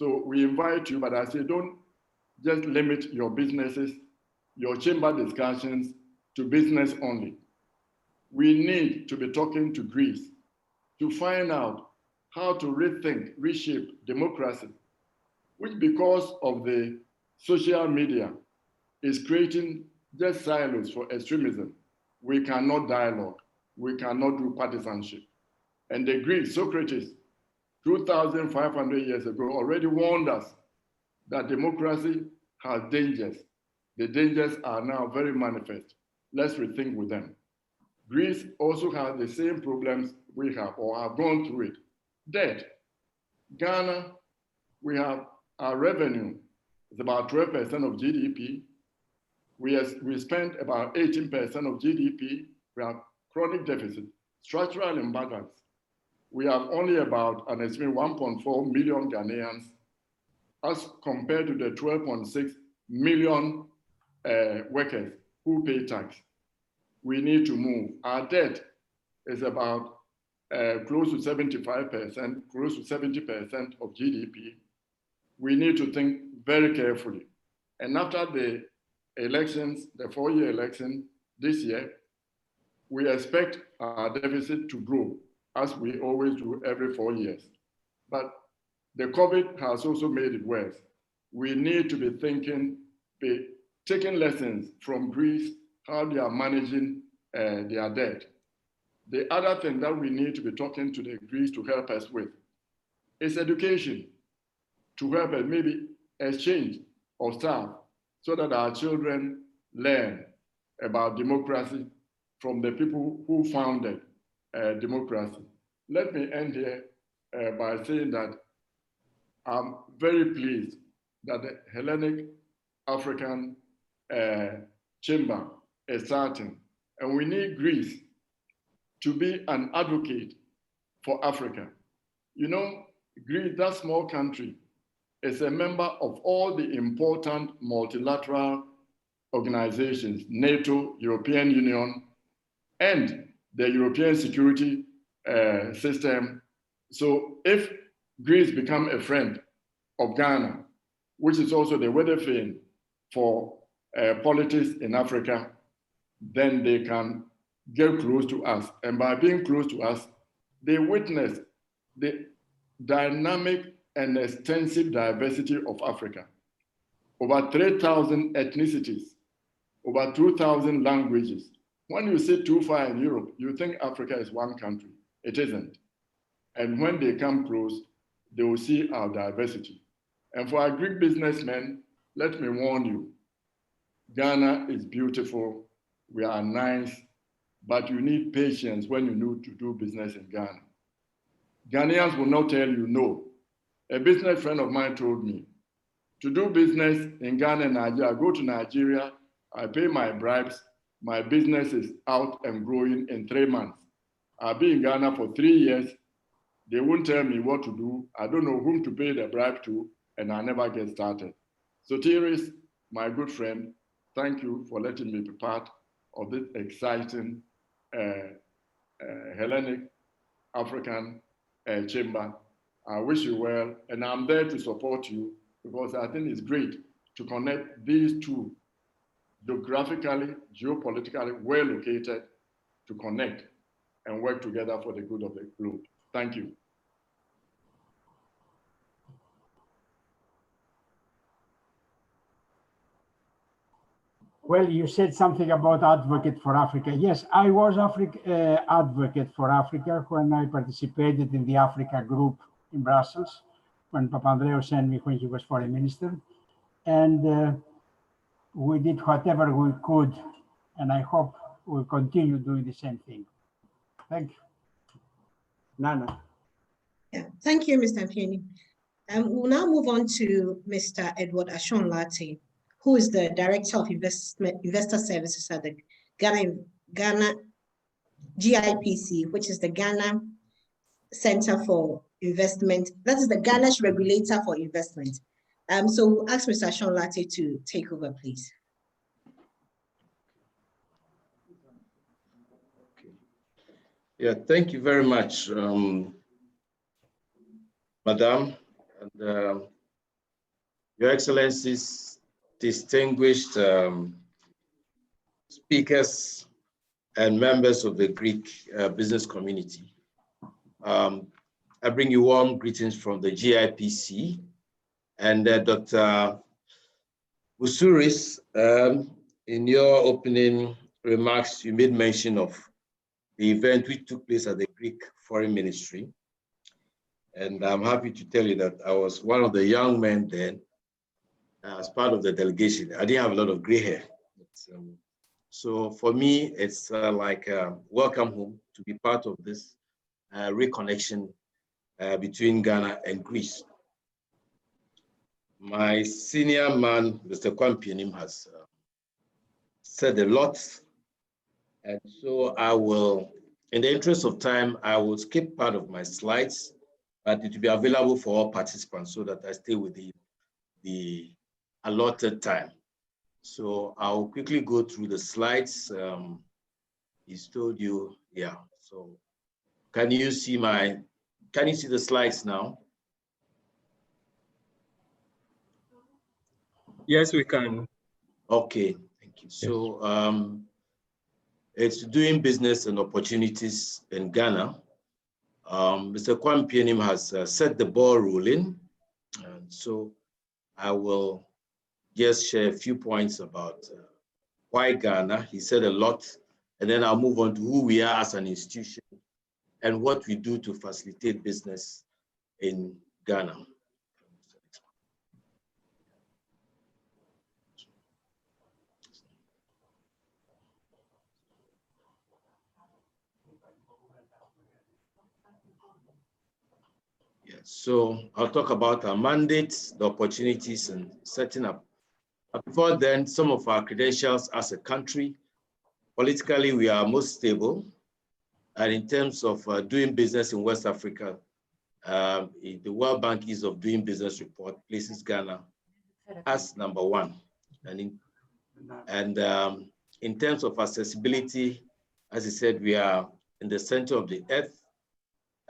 So we invite you, but I say don't just limit your businesses, your chamber discussions to business only. We need to be talking to Greece to find out how to rethink, reshape democracy, which because of the social media is creating just silos for extremism. We cannot dialogue. We cannot do partisanship. And the Greeks, Socrates, 2,500 years ago, already warned us that democracy has dangers. The dangers are now very manifest. Let's rethink with them. Greece also has the same problems we have or have gone through it. Debt. Ghana, we have our revenue is about 12% of GDP. We spend about 18% of GDP. We have chronic deficit, structural imbalance. We have only about an estimated 1.4 million Ghanaians as compared to the 12.6 million workers who pay tax. We need to move. Our debt is about close to 75%, close to 70% of GDP. We need to think very carefully. And after the elections, the 4-year election this year, we expect our deficit to grow as we always do every 4 years. But the COVID has also made it worse. We need to be thinking, taking lessons from Greece, how they are managing their debt. The other thing that we need to be talking to the Greece to help us with is education, to help us maybe exchange of staff so that our children learn about democracy from the people who founded democracy. Let me end here by saying that I'm very pleased that the Hellenic African Chamber is starting, and we need Greece to be an advocate for Africa. You know, Greece, that small country, is a member of all the important multilateral organizations, NATO, European Union, and the European security system. So if Greece become a friend of Ghana, which is also the weather vane for politics in Africa, then they can get close to us. And by being close to us, they witness the dynamic and extensive diversity of Africa. Over 3,000 ethnicities, over 2,000 languages. When you sit too far in Europe, you think Africa is one country. It isn't. And when they come close, they will see our diversity. And for our Greek businessmen, let me warn you, Ghana is beautiful, we are nice, but you need patience when you need to do business in Ghana. Ghanaians will not tell you no. A business friend of mine told me, to do business in Ghana and Nigeria, I go to Nigeria, I pay my bribes, my business is out and growing in 3 months. I'll be in Ghana for 3 years, they won't tell me what to do, I don't know whom to pay the bribe to, and I never get started. So Sotiris, my good friend, thank you for letting me be part of this exciting Hellenic African Chamber. I wish you well, and I'm there to support you because I think it's great to connect these two geographically, geopolitically well located to connect and work together for the good of the globe. Thank you. Well, you said something about Advocate for Africa. Yes, I was Advocate for Africa when I participated in the Africa group in Brussels, when Papandreou sent me when he was foreign minister. And we did whatever we could, and I hope we'll continue doing the same thing. Thank you. Nana. Yeah, thank you, Mr. Mpieni. We'll now move on to Mr. Edward Ashon-Lartey, who is the Director of Investor Services at the Ghana GIPC, which is the Ghana Center for Investment. That is the Ghana's regulator for investment. So we'll ask Mr. Ashon-Lartey to take over, please. Yeah, thank you very much, Madam, and Your Excellencies, distinguished speakers and members of the Greek business community. I bring you warm greetings from the GIPC, and Dr. Boussouris, in your opening remarks, you made mention of the event which took place at the Greek Foreign Ministry. And I'm happy to tell you that I was one of the young men then as part of the delegation. I didn't have a lot of gray hair. So for me, it's like a welcome home to be part of this reconnection between Ghana and Greece. My senior man, Mr. Kwampianim, has said a lot. And so I will, in the interest of time, I will skip part of my slides, but it will be available for all participants so that I stay within the allotted time. So I'll quickly go through the slides. He's told you, yeah. So can you see the slides now? Yes, we can. Okay, thank you. So it's doing business and opportunities in Ghana. Mr. Kwampianim has set the ball rolling. And so I will just share a few points about why Ghana. He said a lot, and then I'll move on to who we are as an institution and what we do to facilitate business in Ghana. So I'll talk about our mandates, the opportunities, and setting up. But before then, some of our credentials as a country. Politically, we are most stable. And in terms of doing business in West Africa, the World Bank Ease of Doing Business report places Ghana as #1. And in terms of accessibility, as I said, we are in the center of the earth.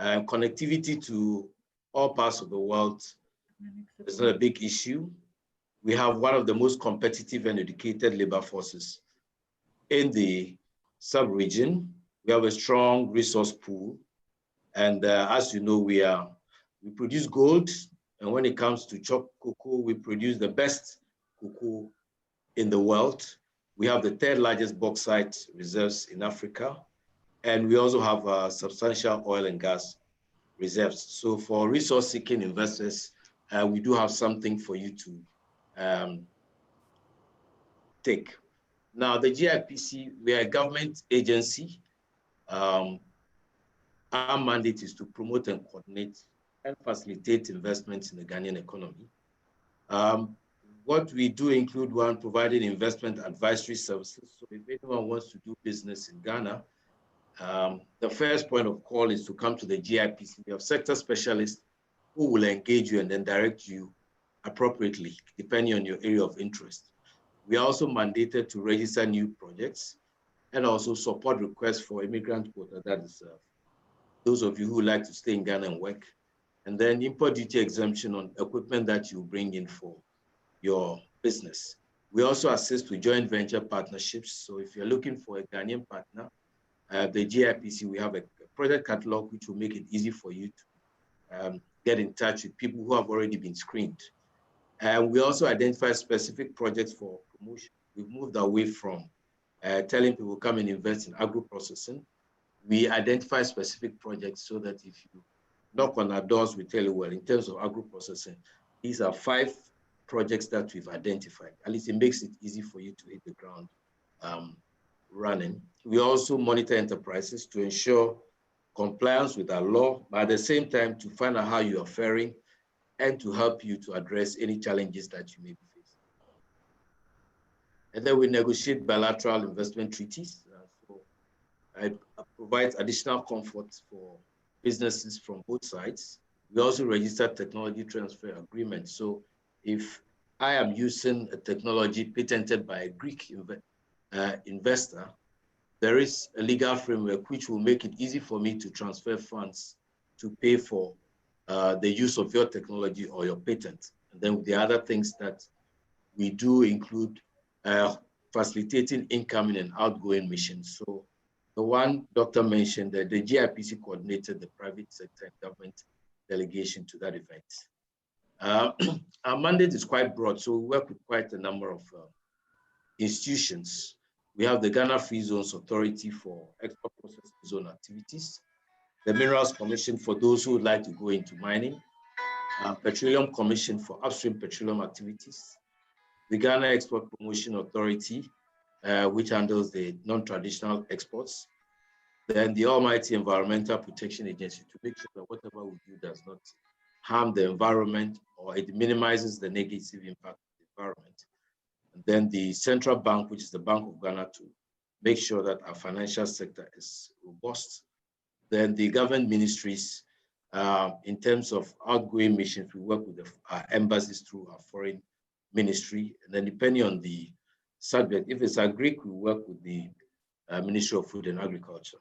Connectivity to all parts of the world is not a big issue. We have one of the most competitive and educated labor forces in the sub-region. We have a strong resource pool. And as you know, we produce gold. And when it comes to chopped cocoa, we produce the best cocoa in the world. We have the 3rd largest bauxite reserves in Africa. And we also have substantial oil and gas reserves. So for resource-seeking investors, we do have something for you to take. Now, the GIPC, we are a government agency. Our mandate is to promote and coordinate and facilitate investments in the Ghanaian economy. What we do include, one, providing investment advisory services. So if anyone wants to do business in Ghana, the first point of call is to come to the GIPC. We have sector specialists who will engage you and then direct you appropriately, depending on your area of interest. We are also mandated to register new projects and also support requests for immigrant quota, that is those of you who like to stay in Ghana and work, and then import duty exemption on equipment that you bring in for your business. We also assist with joint venture partnerships. So if you're looking for a Ghanaian partner, the GIPC, we have a project catalog which will make it easy for you to get in touch with people who have already been screened. And we also identify specific projects for promotion. We've moved away from telling people come and invest in agro-processing. We identify specific projects so that if you knock on our doors, we tell you, well, in terms of agro-processing, these are 5 projects that we've identified. At least it makes it easy for you to hit the ground running. We also monitor enterprises to ensure compliance with our law, but at the same time to find out how you are faring and to help you to address any challenges that you may be facing. And then we negotiate bilateral investment treaties. So it provides additional comfort for businesses from both sides. We also register technology transfer agreements. So if I am using a technology patented by a Greek investor, there is a legal framework which will make it easy for me to transfer funds to pay for the use of your technology or your patent. And then the other things that we do include facilitating incoming and outgoing missions. So the one Doctor mentioned, that the GIPC coordinated the private sector and government delegation to that event. Our mandate is quite broad, so we work with quite a number of institutions. We have the Ghana Free Zones Authority for export processing zone activities, the Minerals Commission for those who would like to go into mining, Petroleum Commission for upstream petroleum activities, the Ghana Export Promotion Authority, which handles the non-traditional exports, then the Almighty Environmental Protection Agency to make sure that whatever we do does not harm the environment or it minimizes the negative impact of the environment. And then the Central Bank, which is the Bank of Ghana, to make sure that our financial sector is robust. Then the government ministries, in terms of outgoing missions, we work with our embassies through our foreign ministry. And then depending on the subject, if it's agric, we work with the Ministry of Food and Agriculture.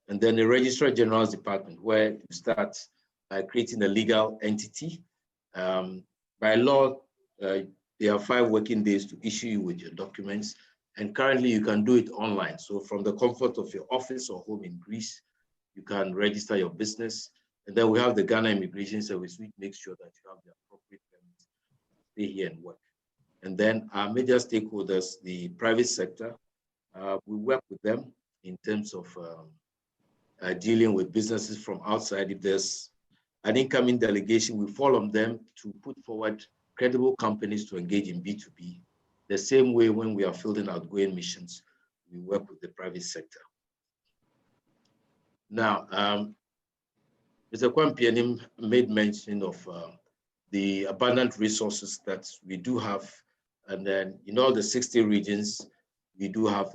And then the Registrar General's Department, where you start creating a legal entity. By law, there are 5 working days to issue you with your documents. And currently you can do it online. So from the comfort of your office or home in Greece, you can register your business. And then we have the Ghana Immigration Service, which makes sure that you have the appropriate permit to stay here and work. And then our major stakeholders, the private sector, we work with them in terms of dealing with businesses from outside. If there's an incoming delegation, we follow on them to put forward credible companies to engage in B2B. The same way when we are fielding outgoing missions, we work with the private sector. Now, Mr. Kwampianim made mention of the abundant resources that we do have. And then in all the 60 regions, we do have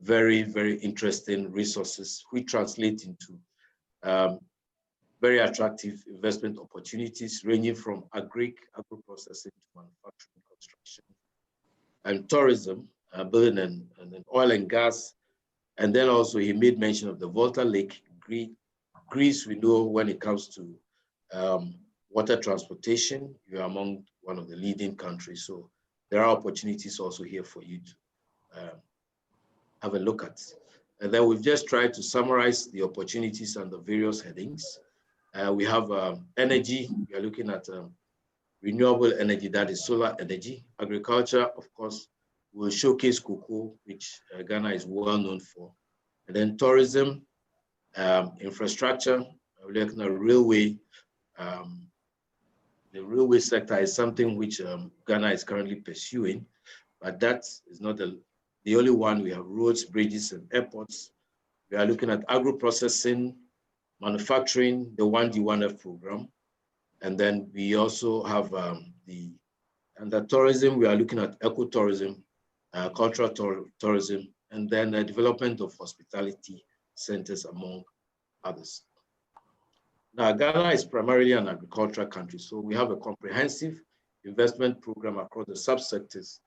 very, very interesting resources which translate into very attractive investment opportunities ranging from agro-processing to manufacturing, construction, and tourism, building and oil and gas. And then also he made mention of the Volta Lake. Greece, we know when it comes to water transportation, you are among one of the leading countries. So there are opportunities also here for you to have a look at. And then we've just tried to summarize the opportunities under various headings. We have energy. We are looking at renewable energy, that is solar energy. Agriculture, of course, will showcase cocoa, which Ghana is well known for. And then tourism, infrastructure, we're looking at railway. The railway sector is something which Ghana is currently pursuing, but that is not the only one. We have roads, bridges, and airports. We are looking at agro-processing, manufacturing, the 1D1F program. And then we also have under tourism, we are looking at ecotourism, cultural tourism, and then the development of hospitality centers, among others. Now, Ghana is primarily an agricultural country, so we have a comprehensive investment program across the subsectors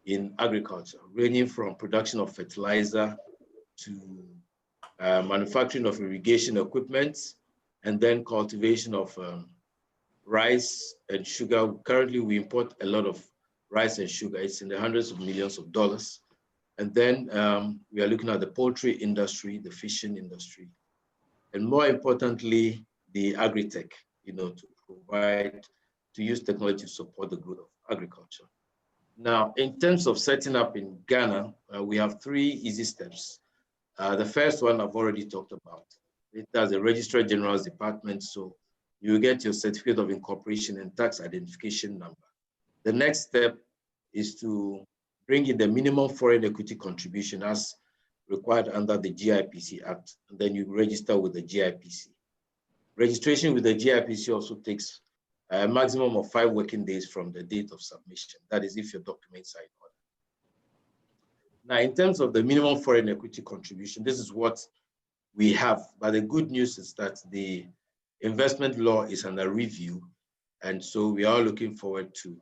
in agriculture, ranging from production of fertilizer to manufacturing of irrigation equipment, and then cultivation of rice and sugar. Currently, we import a lot of rice and sugar. It's in the hundreds of millions of dollars. And then we are looking at the poultry industry, the fishing industry, and more importantly, the agri-tech, to use technology to support the growth of agriculture. Now, in terms of setting up in Ghana, we have 3 easy steps. The first one I've already talked about. It has a Registrar General's Department, so you get your certificate of incorporation and tax identification number. The next step is to bring in the minimum foreign equity contribution as required under the GIPC Act, and then you register with the GIPC. Registration with the GIPC also takes a maximum of 5 working days from the date of submission. That is if your documents are in order. Now, in terms of the minimum foreign equity contribution, this is what we have. But the good news is that the investment law is under review. And so we are looking forward to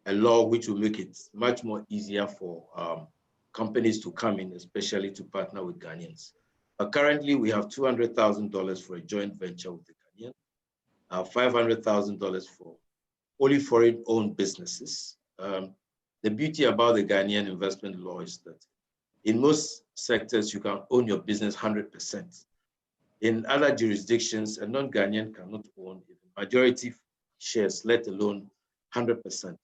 a law which will make it much more easier for companies to come in, especially to partner with Ghanaians. But currently, we have $200,000 for a joint venture with the Ghanaian, $500,000 for only foreign-owned businesses. The beauty about the Ghanaian investment law is that in most sectors, you can own your business 100%. In other jurisdictions, a non-Ghanaian cannot own majority shares, let alone 100%.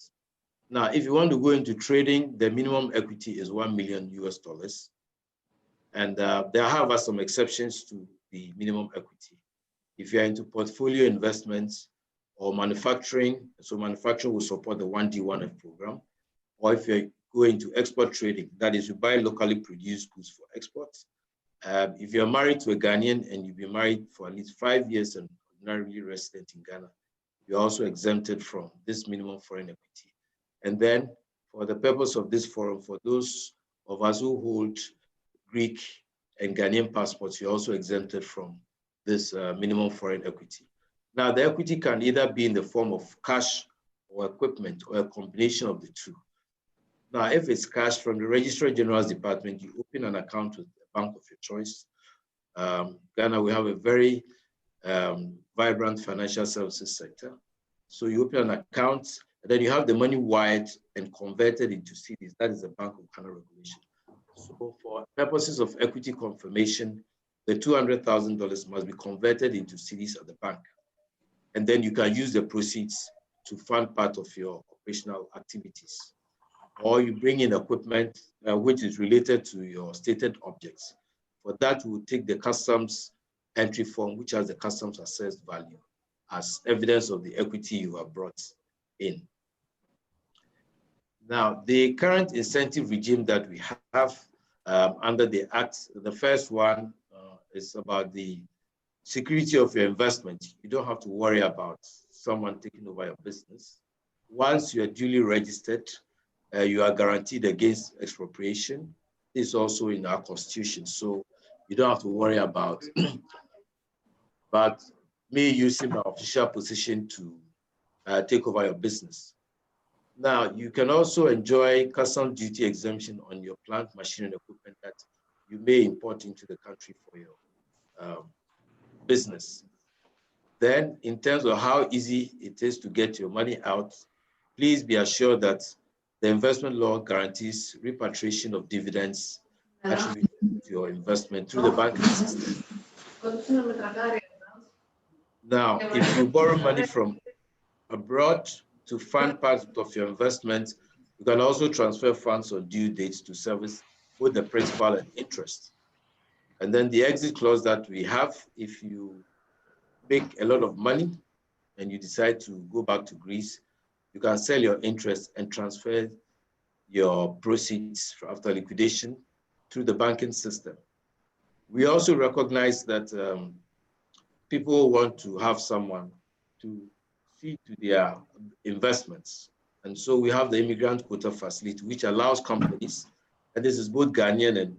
Now, if you want to go into trading, the minimum equity is $1 million US. And there are, however, some exceptions to the minimum equity. If you're into portfolio investments or manufacturing, so manufacturing will support the 1D1F program, or if you're going to export trading, that is, you buy locally produced goods for export. If you're married to a Ghanaian and you've been married for at least 5 years and ordinarily resident in Ghana, you're also exempted from this minimum foreign equity. And then for the purpose of this forum, for those of us who hold Greek and Ghanaian passports, you're also exempted from this minimum foreign equity. Now, the equity can either be in the form of cash or equipment or a combination of the two. Now, if it's cash, from the Registrar General's Department, you open an account with a bank of your choice. Ghana, we have a very vibrant financial services sector. So you open an account, and then you have the money wired and converted into cedis. That is the Bank of Ghana regulation. So for purposes of equity confirmation, the $200,000 must be converted into cedis at the bank. And then you can use the proceeds to fund part of your operational activities. Or you bring in equipment which is related to your stated objects. For that, we will take the customs entry form, which has the customs assessed value as evidence of the equity you have brought in. Now, the current incentive regime that we have under the Act, the first one is about the security of your investment. You don't have to worry about someone taking over your business. Once you are duly registered, you are guaranteed against expropriation. This is also in our constitution, so you don't have to worry about me using my official position to take over your business. Now, you can also enjoy customs duty exemption on your plant, machine, and equipment that you may import into the country for your business. Then, in terms of how easy it is to get your money out, please be assured that the investment law guarantees repatriation of dividends attributed to your investment through the banking system. Now, if you borrow money from abroad to fund part of your investment, you can also transfer funds on due dates to service both the principal and interest. And then the exit clause that we have, if you make a lot of money and you decide to go back to Greece, you can sell your interest and transfer your proceeds after liquidation through the banking system. We also recognize that people want to have someone to see to their investments. And so we have the immigrant quota facility, which allows companies, and this is both Ghanaian and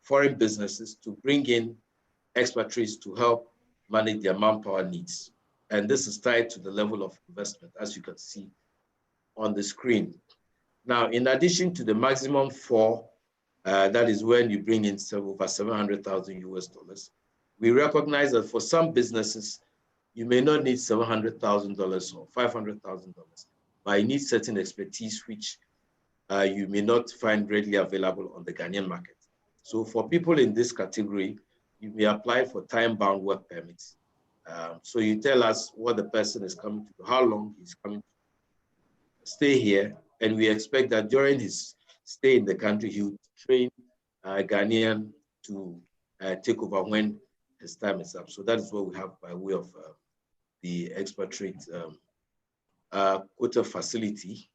foreign businesses, to bring in expatriates to help manage their manpower needs. And this is tied to the level of investment, as you can see on the screen. Now, in addition to the maximum 4, that is when you bring in over $700,000 US, we recognize that for some businesses, you may not need $700,000 or $500,000, but you need certain expertise which you may not find readily available on the Ghanaian market. So for people in this category, you may apply for time-bound work permits. So you tell us what the person is coming to do, how long he's coming to stay here, and we expect that during his stay in the country, he will train a Ghanaian to take over when his time is up. So that is what we have by way of the expatriate quota facility.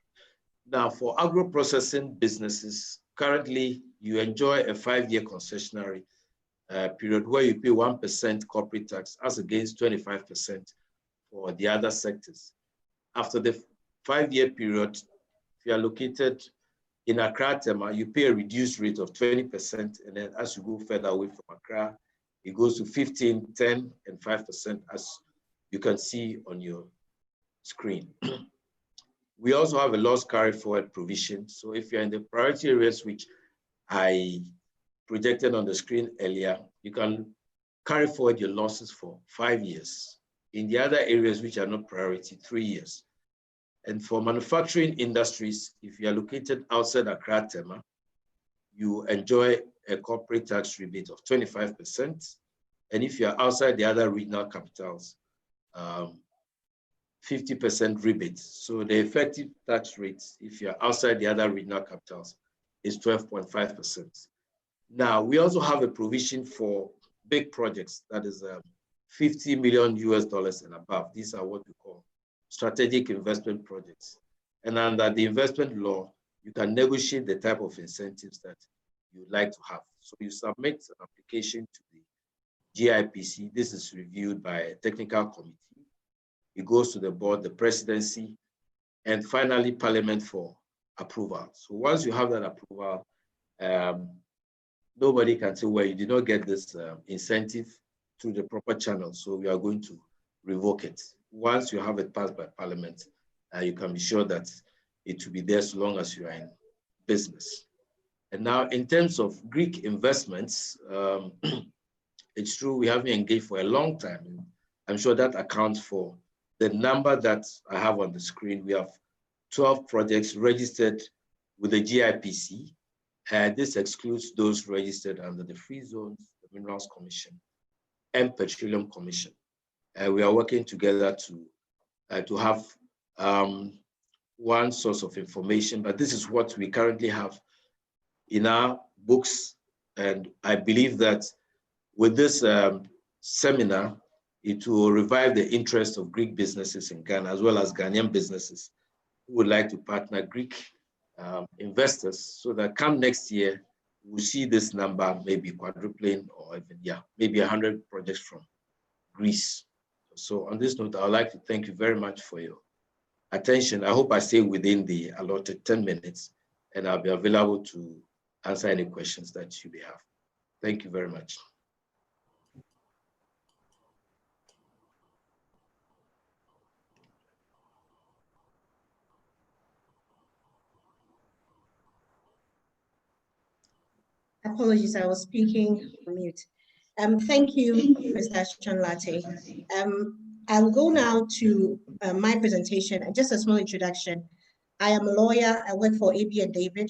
Now, for agro-processing businesses, currently you enjoy a 5-year concessionary period where you pay 1% corporate tax as against 25% for the other sectors. After the 5-year period, if you are located in Accra, Tema, you pay a reduced rate of 20%, and then as you go further away from Accra, it goes to 15, 10, and 5%, as you can see on your screen. We also have a loss carry forward provision. So if you're in the priority areas, which I projected on the screen earlier, you can carry forward your losses for 5 years. In the other areas which are not priority, 3 years. And for manufacturing industries, if you are located outside Accra, Tema, you enjoy a corporate tax rebate of 25%. And if you are outside the other regional capitals, 50% rebate. So the effective tax rate, if you're outside the other regional capitals, is 12.5%. Now, we also have a provision for big projects, that is $50 million and above. These are what we call strategic investment projects. And under the investment law, you can negotiate the type of incentives that you'd like to have. So you submit an application to the GIPC. This is reviewed by a technical committee. It goes to the board, the presidency, and finally Parliament for approval. So once you have that approval, nobody can say, well, you did not get this incentive through the proper channel, so we are going to revoke it. Once you have it passed by Parliament, you can be sure that it will be there so long as you are in business. And now in terms of Greek investments, it's true we haven't engaged for a long time. I'm sure that accounts for the number that I have on the screen. We have 12 projects registered with the GIPC. This excludes those registered under the Free Zones, the Minerals Commission, and Petroleum Commission. We are working together to have one source of information, but this is what we currently have in our books. And I believe that with this seminar, it will revive the interest of Greek businesses in Ghana, as well as Ghanaian businesses who would like to partner Greek investors, so that come next year, we'll see this number maybe quadrupling, or even, maybe 100 projects from Greece. So on this note, I'd like to thank you very much for your attention. I hope I stay within the allotted 10 minutes, and I'll be available to answer any questions that you may have. Thank you very much. Apologies, I was speaking on mute. Thank you, Mr. Ashton-Lartey. I'll go now to my presentation, and just a small introduction. I am a lawyer. I work for AB and David.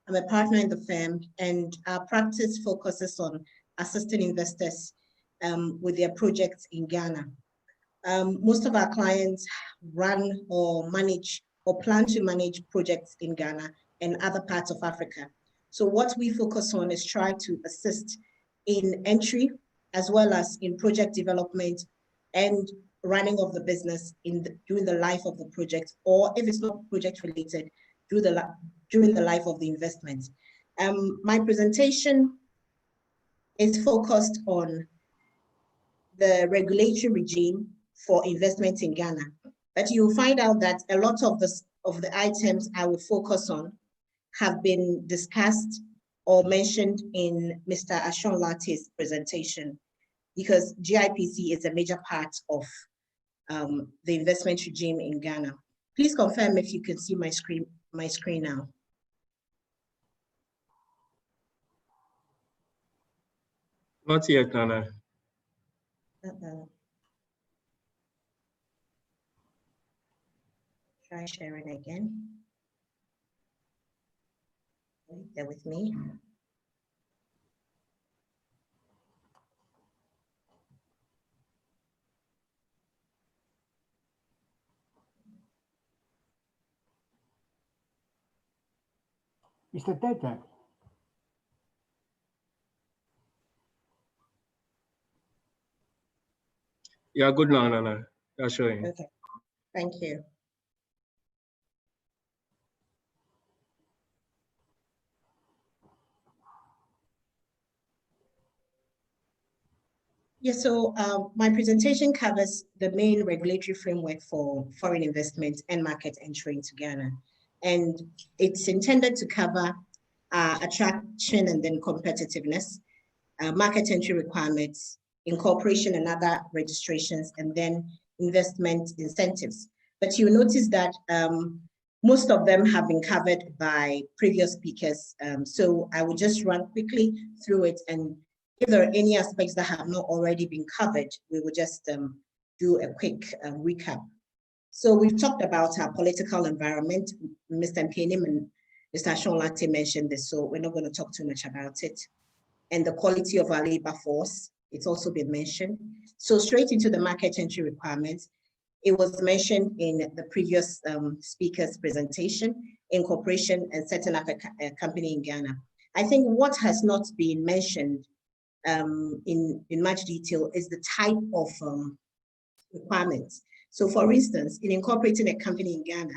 I'm a partner in the firm, and our practice focuses on assisting investors with their projects in Ghana. Most of our clients run or manage or plan to manage projects in Ghana and other parts of Africa. So what we focus on is try to assist in entry, as well as in project development and running of the business during the life of the project, or if it's not project related, during the life of the investment. My presentation is focused on the regulatory regime for investment in Ghana. But you'll find out that a lot of the items I will focus on have been discussed or mentioned in Mr. Ashton-Lartey's presentation, because GIPC is a major part of the investment regime in Ghana. Please confirm if you can see my screen now. Not yet, Nana. Try sharing again. Bear with me. Mr. Tete. Yeah, good now, Nana. I'll show you. Okay, thank you. Yeah, so my presentation covers the main regulatory framework for foreign investment and market entry into Ghana. And it's intended to cover attraction and then competitiveness, market entry requirements, incorporation and other registrations, and then investment incentives. But you'll notice that most of them have been covered by previous speakers. So I will just run quickly through it, and if there are any aspects that have not already been covered, we will just do a quick recap. So we've talked about our political environment. Mr. Nkenim and Mr. Sean Latte mentioned this, so we're not going to talk too much about it. And the quality of our labor force, it's also been mentioned. So straight into the market entry requirements, it was mentioned in the previous speaker's presentation, incorporation and setting up a company in Ghana. I think what has not been mentioned in much detail is the type of requirements. So for instance, in incorporating a company in Ghana,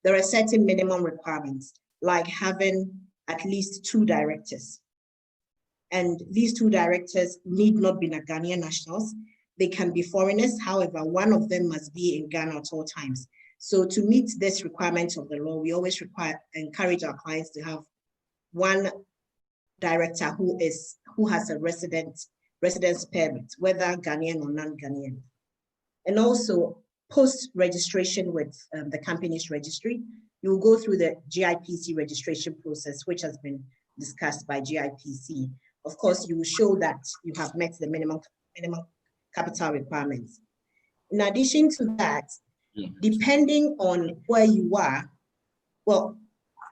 there are certain minimum requirements, like having at least 2 directors. And these 2 directors need not be Ghanaian nationals. They can be foreigners. However, one of them must be in Ghana at all times. So to meet this requirement of the law, we always encourage our clients to have 1 director who has a residence permit, whether Ghanaian or non-Ghanaian. And also post-registration with the company's registry, you will go through the GIPC registration process, which has been discussed by GIPC. Of course, you will show that you have met the minimum capital requirements. In addition to that, depending on where you are, well,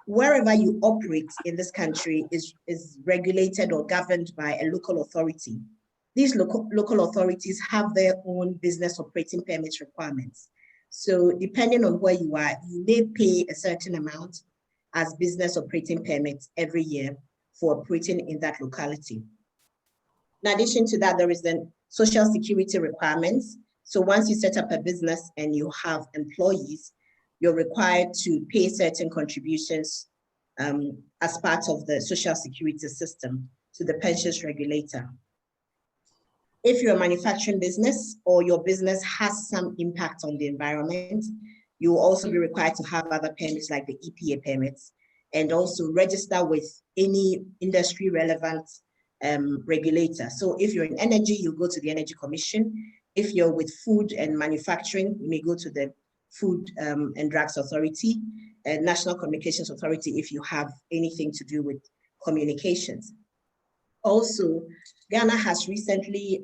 wherever you operate in this country is regulated or governed by a local authority. These local authorities have their own business operating permit requirements. So depending on where you are, you may pay a certain amount as business operating permits every year for operating in that locality. In addition to that, there is the social security requirements. So once you set up a business and you have employees, you're required to pay certain contributions as part of the social security system to the pensions regulator. If you're a manufacturing business or your business has some impact on the environment, you will also be required to have other permits like the EPA permits, and also register with any industry relevant regulator. So if you're in energy, you go to the Energy Commission. If you're with food and manufacturing, you may go to the Food and Drugs Authority and National Communications Authority if you have anything to do with communications. Also, Ghana has recently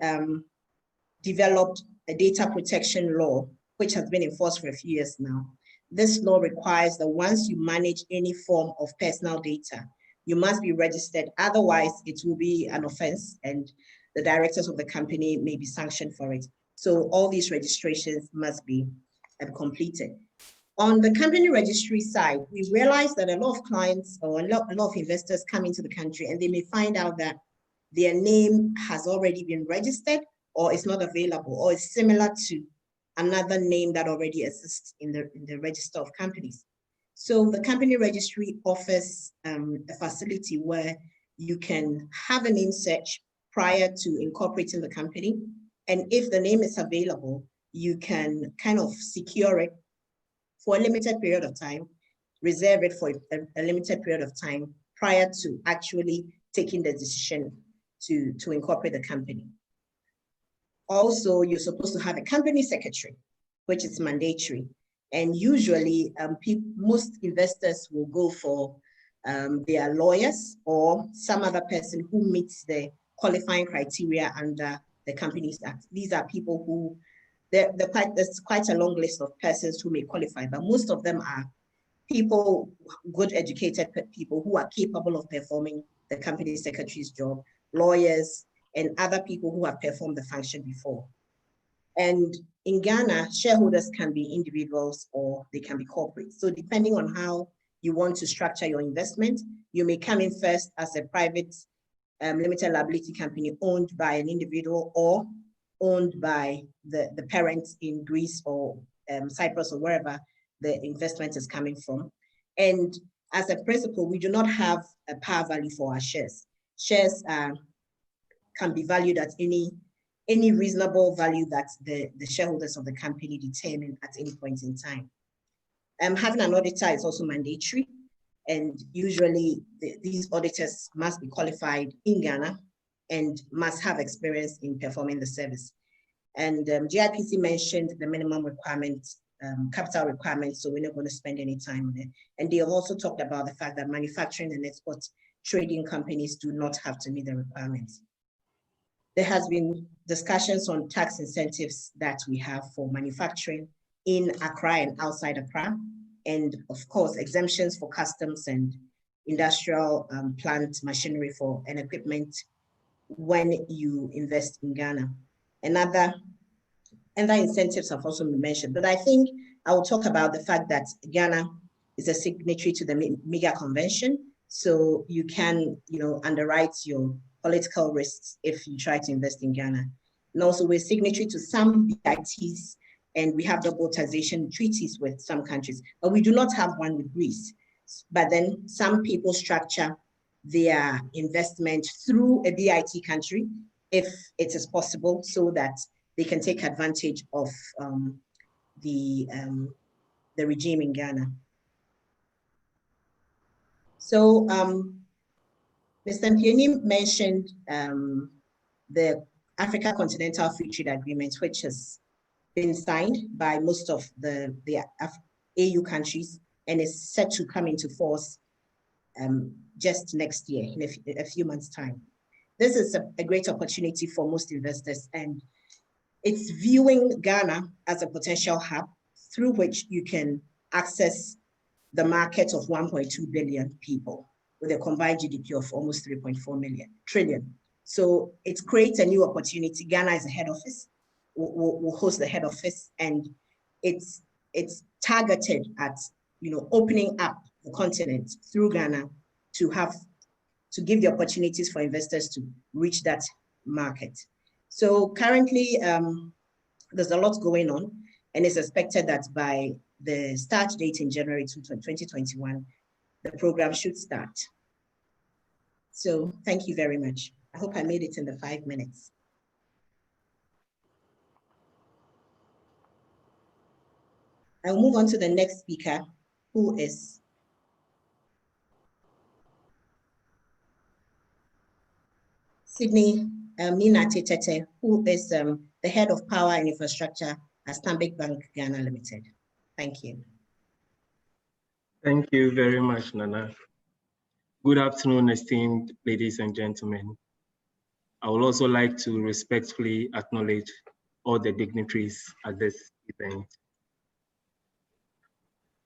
developed a data protection law, which has been enforced for a few years now. This law requires that once you manage any form of personal data, you must be registered. Otherwise, it will be an offense and the directors of the company may be sanctioned for it. So all these registrations must be completed. On the company registry side, we realized that a lot of clients or a lot of investors come into the country and they may find out that their name has already been registered or is not available or is similar to another name that already exists in the register of companies. So the company registry offers a facility where you can have a name search prior to incorporating the company. And if the name is available, you can kind of secure it for a limited period of time, reserve it for a limited period of time prior to actually taking the decision to incorporate the company. Also, you're supposed to have a company secretary, which is mandatory. And usually most investors will go for their lawyers or some other person who meets the qualifying criteria under the Companies Act. These are people who, there's quite a long list of persons who may qualify, but most of them are people, good educated people who are capable of performing the company secretary's job, lawyers, and other people who have performed the function before. And in Ghana, shareholders can be individuals or they can be corporate. So depending on how you want to structure your investment, you may come in first as a private limited liability company owned by an individual or owned by the parents in Greece or Cyprus or wherever the investment is coming from. And as a principle, we do not have a par value for our shares. Shares can be valued at any reasonable value that the shareholders of the company determine at any point in time. Having an auditor is also mandatory. And usually these auditors must be qualified in Ghana and must have experience in performing the service. And GIPC mentioned the minimum requirements, capital requirements, so we're not going to spend any time on it. And they also talked about the fact that manufacturing and export trading companies do not have to meet the requirements. There has been discussions on tax incentives that we have for manufacturing in Accra and outside Accra. And of course, exemptions for customs and industrial plant machinery and equipment when you invest in Ghana. And other incentives have also been mentioned, but I think I will talk about the fact that Ghana is a signatory to the MIGA Convention. So you can, underwrite your political risks if you try to invest in Ghana. And also we're signatory to some BITs, and we have double taxation treaties with some countries, but we do not have one with Greece. But then some people structure their investment through a BIT country, if it is possible, so that they can take advantage of the regime in Ghana. So Mr. Mpioni mentioned the Africa Continental Free Trade Agreement, which has been signed by most of the AU countries and is set to come into force just next year, in a few months' time. This is a great opportunity for most investors, and it's viewing Ghana as a potential hub through which you can access the market of 1.2 billion people with a combined GDP of almost 3.4 trillion. So it creates a new opportunity. Ghana is a head office, will host the head office, and it's targeted at opening up the continent through Ghana to give the opportunities for investors to reach that market. So currently, there's a lot going on, and it's expected that by the start date in January 2021, the program should start. So thank you very much. I hope I made it in the 5 minutes. I'll move on to the next speaker, who is Sydney Minaate Tete, who is the head of power and infrastructure at Stanbic Bank Ghana Limited. Thank you. Thank you very much, Nana. Good afternoon, esteemed ladies and gentlemen. I would also like to respectfully acknowledge all the dignitaries at this event.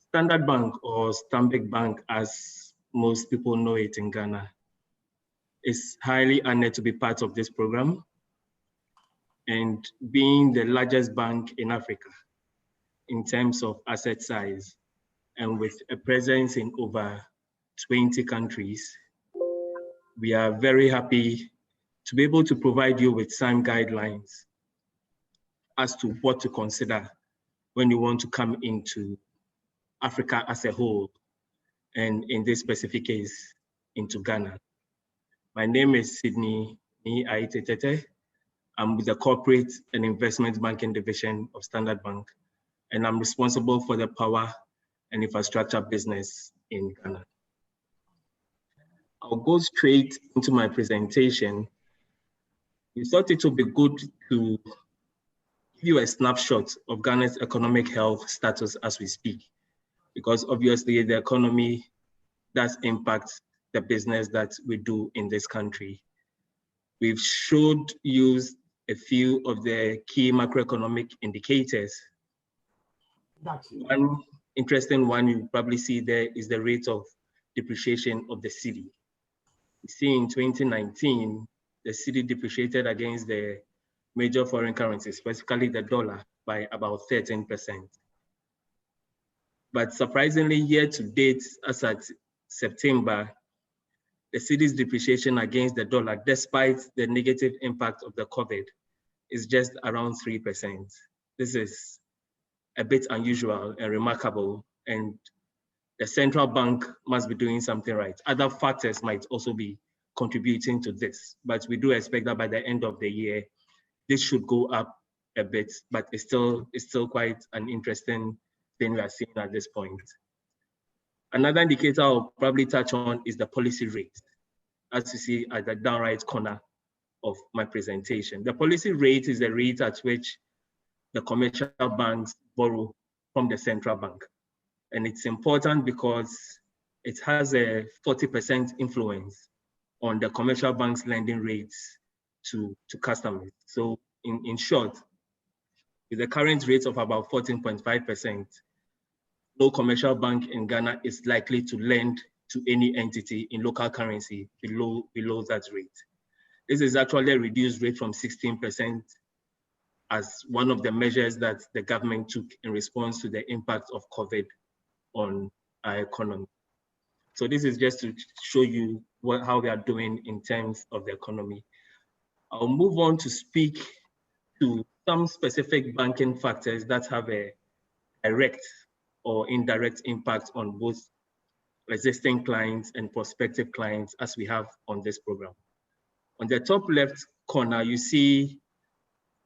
Standard Bank, or Stanbic Bank, as most people know it in Ghana, is highly honored to be part of this program, and being the largest bank in Africa in terms of asset size, and with a presence in over 20 countries, we are very happy to be able to provide you with some guidelines as to what to consider when you want to come into Africa as a whole, and in this specific case, into Ghana. My name is Sydney Minaate Tete. I'm with the Corporate and Investment Banking Division of Standard Bank, and I'm responsible for the power and infrastructure business in Ghana. I'll go straight into my presentation. We thought it would be good to give you a snapshot of Ghana's economic health status as we speak, because obviously the economy does impact the business that we do in this country. We've showed you a few of the key macroeconomic indicators. One interesting one you probably see there is the rate of depreciation of the cedi. You see in 2019, the cedi depreciated against the major foreign currencies, specifically the dollar, by about 13%. But surprisingly, year to date, as at September, the cedi's depreciation against the dollar, despite the negative impact of the COVID, is just around 3%. This is a bit unusual and remarkable, and the central bank must be doing something right. Other factors might also be contributing to this, but we do expect that by the end of the year, this should go up a bit, but it's still quite an interesting thing we are seeing at this point. Another indicator I'll probably touch on is the policy rate, as you see at the down right corner of my presentation. The policy rate is the rate at which the commercial banks borrow from the central bank. And it's important because it has a 40% influence on the commercial bank's lending rates to customers. So in short, With the current rate of about 14.5%, no commercial bank in Ghana is likely to lend to any entity in local currency below that rate. This is actually a reduced rate from 16% as one of the measures that the government took in response to the impact of COVID on our economy. So this is just to show you how we are doing in terms of the economy. I'll move on to speak to some specific banking factors that have a direct or indirect impact on both existing clients and prospective clients as we have on this program. On the top left corner, you see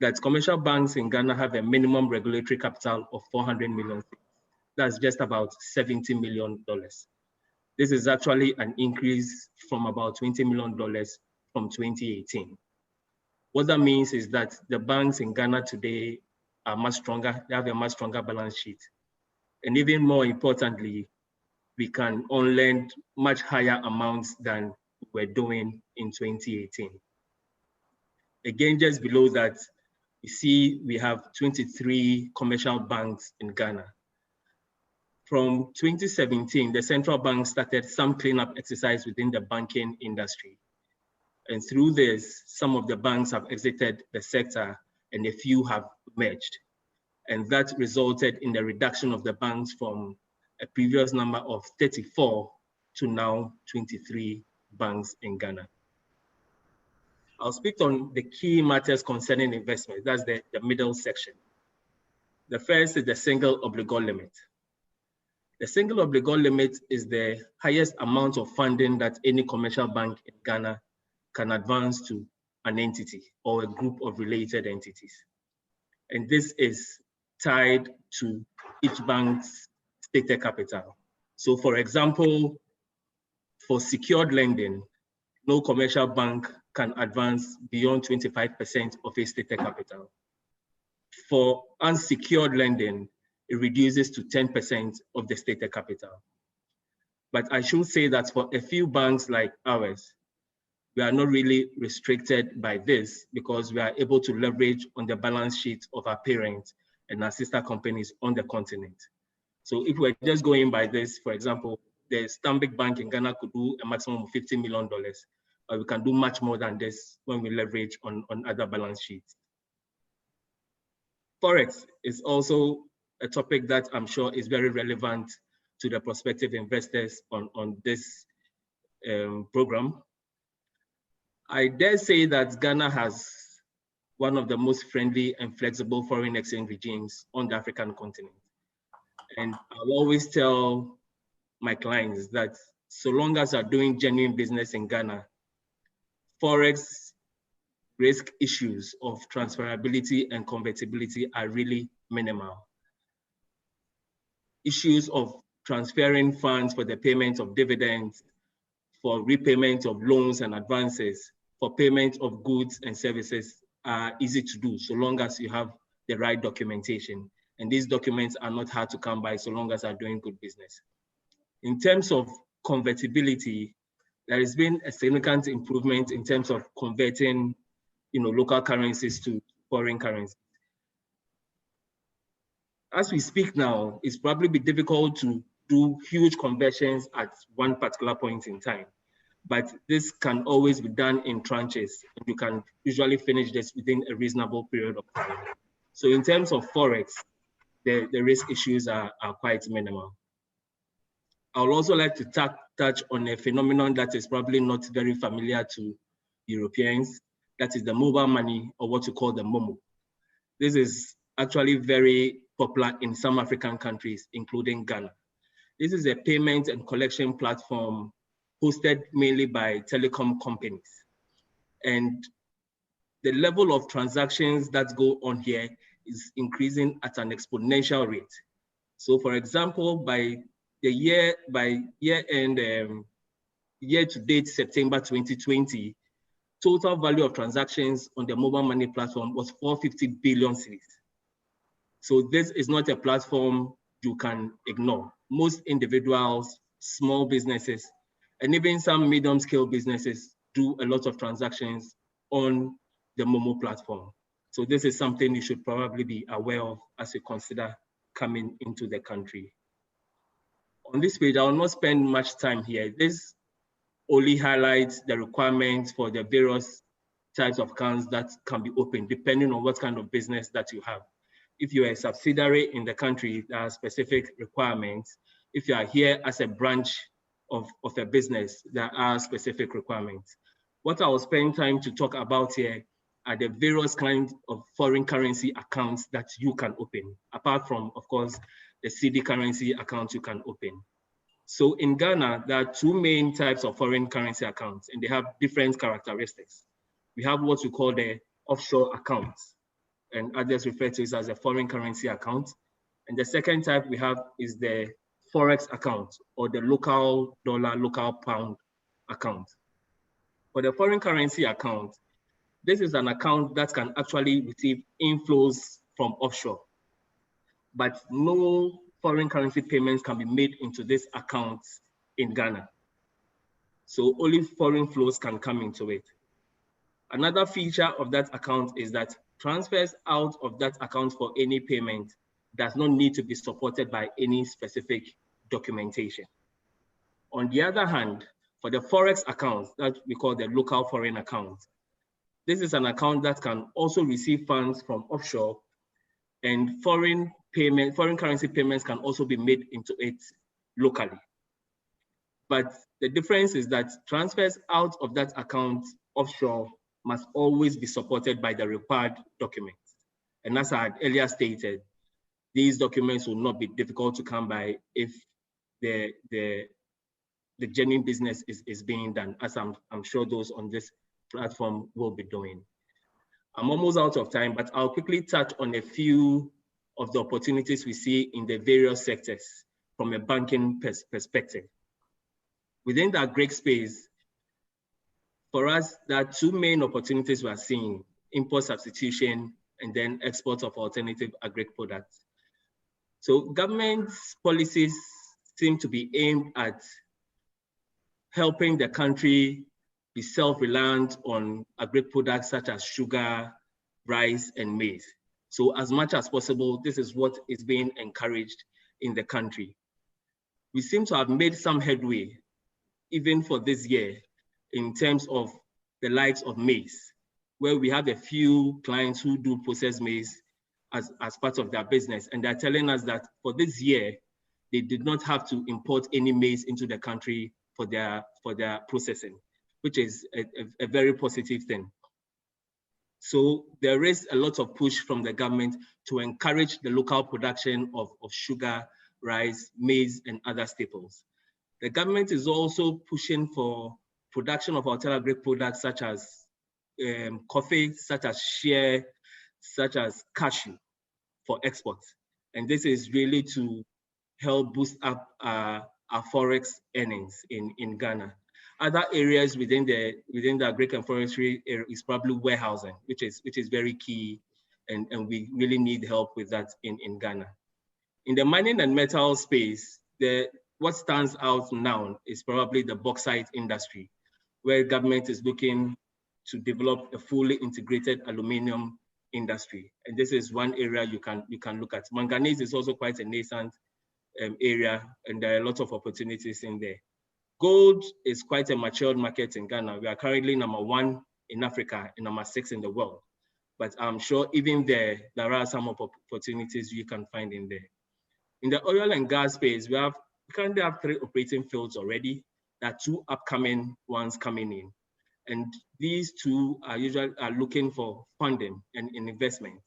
that commercial banks in Ghana have a minimum regulatory capital of 400 million. That's just about $70 million. This is actually an increase from about $20 million from 2018. What that means is that the banks in Ghana today are much stronger. They have a much stronger balance sheet. And even more importantly, we can on-lend much higher amounts than we were doing in 2018. Again, just below that, you see we have 23 commercial banks in Ghana. From 2017, the central bank started some cleanup exercise within the banking industry. And through this, some of the banks have exited the sector and a few have merged. And that resulted in the reduction of the banks from a previous number of 34 to now 23 banks in Ghana. I'll speak on the key matters concerning investment. That's the middle section. The first is the single obligor limit. The single obligor limit is the highest amount of funding that any commercial bank in Ghana can advance to an entity or a group of related entities. And this is tied to each bank's stated capital. So for example, for secured lending, no commercial bank can advance beyond 25% of its stated capital. For unsecured lending, it reduces to 10% of the stated capital. But I should say that for a few banks like ours, we are not really restricted by this because we are able to leverage on the balance sheet of our parents and our sister companies on the continent. So if we're just going by this, for example, the Stanbic Bank in Ghana could do a maximum of $50 million, but we can do much more than this when we leverage on other balance sheets. Forex is also a topic that I'm sure is very relevant to the prospective investors on this program. I dare say that Ghana has one of the most friendly and flexible foreign exchange regimes on the African continent. And I'll always tell my clients that so long as they're doing genuine business in Ghana, Forex risk issues of transferability and convertibility are really minimal. Issues of transferring funds for the payment of dividends, for repayment of loans and advances, for payment of goods and services are easy to do so long as you have the right documentation. And these documents are not hard to come by so long as you're doing good business. In terms of convertibility, there has been a significant improvement in terms of converting local currencies to foreign currencies. As we speak now, it's probably be difficult to do huge conversions at one particular point in time. But this can always be done in tranches. And you can usually finish this within a reasonable period of time. So in terms of Forex, the risk issues are quite minimal. I would also like to touch on a phenomenon that is probably not very familiar to Europeans. That is the mobile money, or what you call the MOMO. This is actually very popular in some African countries, including Ghana. This is a payment and collection platform hosted mainly by telecom companies. And the level of transactions that go on here is increasing at an exponential rate. So for example, by year-end, year-to-date September 2020, total value of transactions on the mobile money platform was 450 billion cedis. So this is not a platform you can ignore. Most individuals, small businesses, and even some medium-scale businesses do a lot of transactions on the MOMO platform. So this is something you should probably be aware of as you consider coming into the country. On this page, I will not spend much time here. This only highlights the requirements for the various types of accounts that can be opened, depending on what kind of business that you have. If you're a subsidiary in the country, there are specific requirements. If you are here as a branch of a business, there are specific requirements. What I will spend time to talk about here are the various kinds of foreign currency accounts that you can open, apart from, of course, the cedi currency accounts you can open. So in Ghana, there are two main types of foreign currency accounts, and they have different characteristics. We have what we call the offshore accounts, and others refer to it as a foreign currency account. And the second type we have is the Forex account, or the local dollar, local pound account. For the foreign currency account, this is an account that can actually receive inflows from offshore, but no foreign currency payments can be made into this account in Ghana. So only foreign flows can come into it. Another feature of that account is that transfers out of that account for any payment does not need to be supported by any specific documentation. On the other hand, for the Forex account that we call the local foreign account, this is an account that can also receive funds from offshore, and foreign currency payments can also be made into it locally. But the difference is that transfers out of that account offshore must always be supported by the required documents. And as I had earlier stated, these documents will not be difficult to come by if the genuine business is being done, as I'm sure those on this platform will be doing. I'm almost out of time, but I'll quickly touch on a few of the opportunities we see in the various sectors from a banking perspective. Within the agri space, for us, there are two main opportunities we are seeing: import substitution and then export of alternative agri products. So government's policies seem to be aimed at helping the country be self-reliant on agri products such as sugar, rice, and maize. So as much as possible, this is what is being encouraged in the country. We seem to have made some headway, even for this year, in terms of the likes of maize, where we have a few clients who do process maize as part of their business. And they're telling us that for this year, they did not have to import any maize into the country for their processing, which is a very positive thing. So there is a lot of push from the government to encourage the local production of sugar, rice, maize, and other staples. The government is also pushing for production of alternative products such as coffee, such as shea, such as cashew for export. And this is really to help boost up our Forex earnings in Ghana. Other areas within the agri and forestry area is probably warehousing, which is very key, and we really need help with that in Ghana. In the mining and metal space, what stands out now is probably the bauxite industry, where government is looking to develop a fully integrated aluminum industry. And this is one area you can look at. Manganese is also quite a nascent area, and there are a lot of opportunities in there. Gold is quite a matured market in Ghana. We are currently #1 in Africa and #6 in the world. But I'm sure even there are some opportunities you can find in there. In the oil and gas space, we currently have 3 operating fields already. There are 2 upcoming ones coming in. And these 2 are usually looking for funding and investment.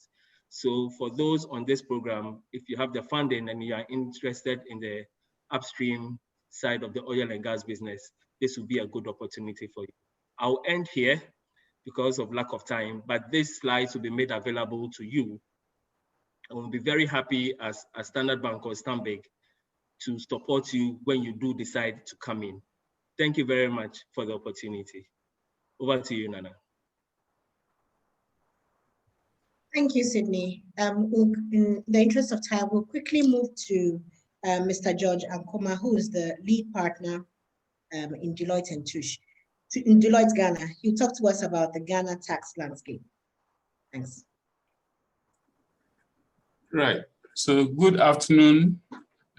So for those on this program, if you have the funding and you are interested in the upstream side of the oil and gas business, this will be a good opportunity for you. I'll end here because of lack of time, but these slides will be made available to you. I will be very happy as Standard Bank or Stanbic to support you when you do decide to come in. Thank you very much for the opportunity. Over to you, Nana. Thank you, Sydney. In the interest of time, we'll quickly move to Mr. George Ankoma, who is the lead partner in Deloitte & Touche, in Deloitte Ghana. He'll talk to us about the Ghana tax landscape. Thanks. Right. So good afternoon,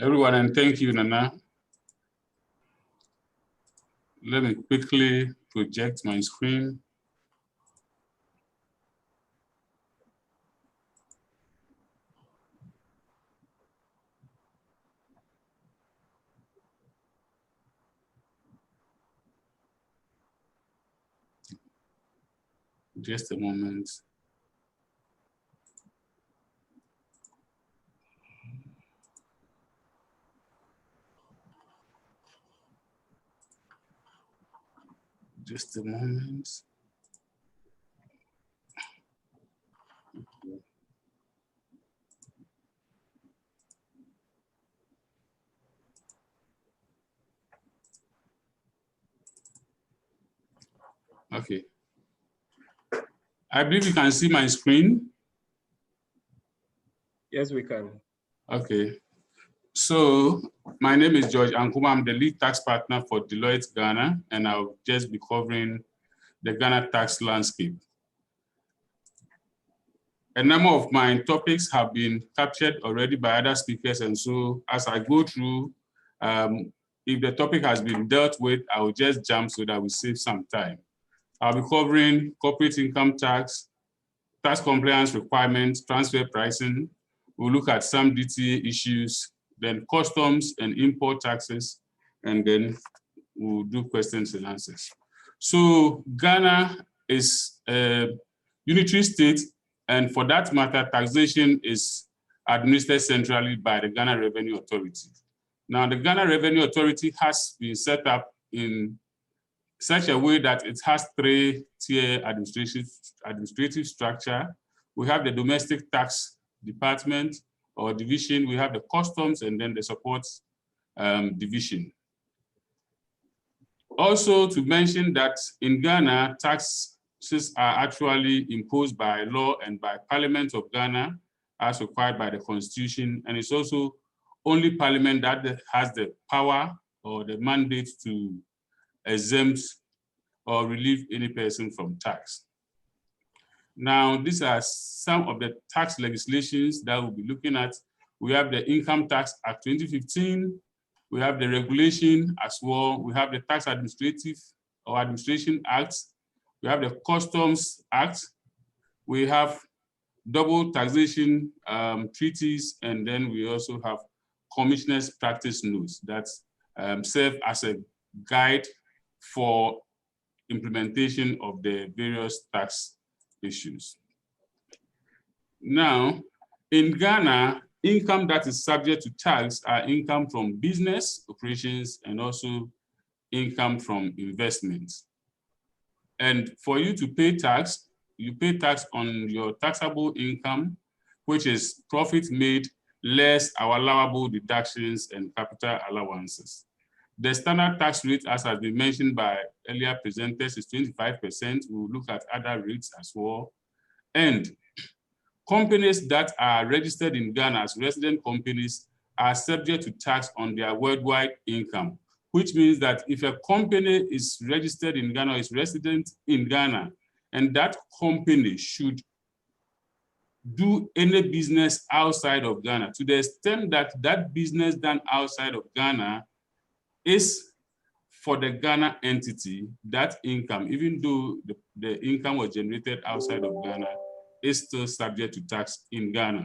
everyone, and thank you, Nana. Let me quickly project my screen. Just a moment. Just a moment. Okay. I believe you can see my screen. Yes, we can. Okay. So my name is George Ankuma. I'm the lead tax partner for Deloitte Ghana, and I'll just be covering the Ghana tax landscape. A number of my topics have been captured already by other speakers, and so as I go through, if the topic has been dealt with, I will just jump so that we save some time. I'll be covering corporate income tax, tax compliance requirements, transfer pricing. We'll look at some DTA issues, then customs and import taxes, and then we'll do questions and answers. So Ghana is a unitary state, and for that matter, taxation is administered centrally by the Ghana Revenue Authority. Now, the Ghana Revenue Authority has been set up in such a way that it has three-tier administrative structure. We have the domestic tax department or division, we have the customs, and then the support division. Also to mention that in Ghana, taxes are actually imposed by law and by Parliament of Ghana as required by the Constitution, and it's also only Parliament that has the power or the mandate to exempt or relieve any person from tax. Now, these are some of the tax legislations that we'll be looking at. We have the Income Tax Act 2015, we have the regulation as well, we have the Tax Administrative or Administration Act, we have the Customs Act, we have double taxation treaties, and then we also have Commissioner's Practice Notes that serve as a guide for implementation of the various tax issues. Now, in Ghana, income that is subject to tax are income from business operations and also income from investments. And for you to pay tax, you pay tax on your taxable income, which is profit made less our allowable deductions and capital allowances. The standard tax rate, as has been mentioned by earlier presenters, is 25%. We'll look at other rates as well. And companies that are registered in Ghana as resident companies are subject to tax on their worldwide income, which means that if a company is registered in Ghana or is resident in Ghana, and that company should do any business outside of Ghana, to the extent that that business done outside of Ghana is for the Ghana entity, that income, even though the income was generated outside of Ghana, is still subject to tax in Ghana.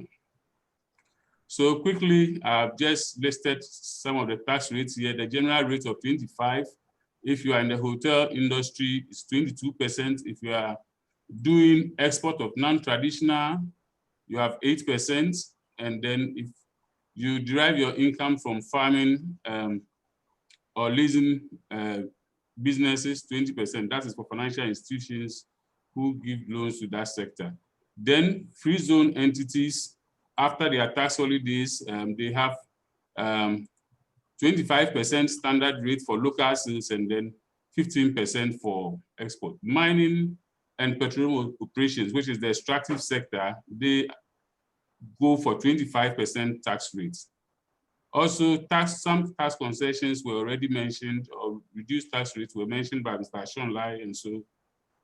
So quickly, I've just listed some of the tax rates here. The general rate of 25. If you are in the hotel industry, it's 22%. If you are doing export of non-traditional, you have 8%. And then if you derive your income from farming, or leasing businesses, 20%. That is for financial institutions who give loans to that sector. Then free zone entities, after their tax holidays, they have 25% standard rate for local sales and then 15% for export. Mining and petroleum operations, which is the extractive sector, they go for 25% tax rates. Also, some tax concessions were already mentioned, or reduced tax rates were mentioned by Mr. Sean Lai, and so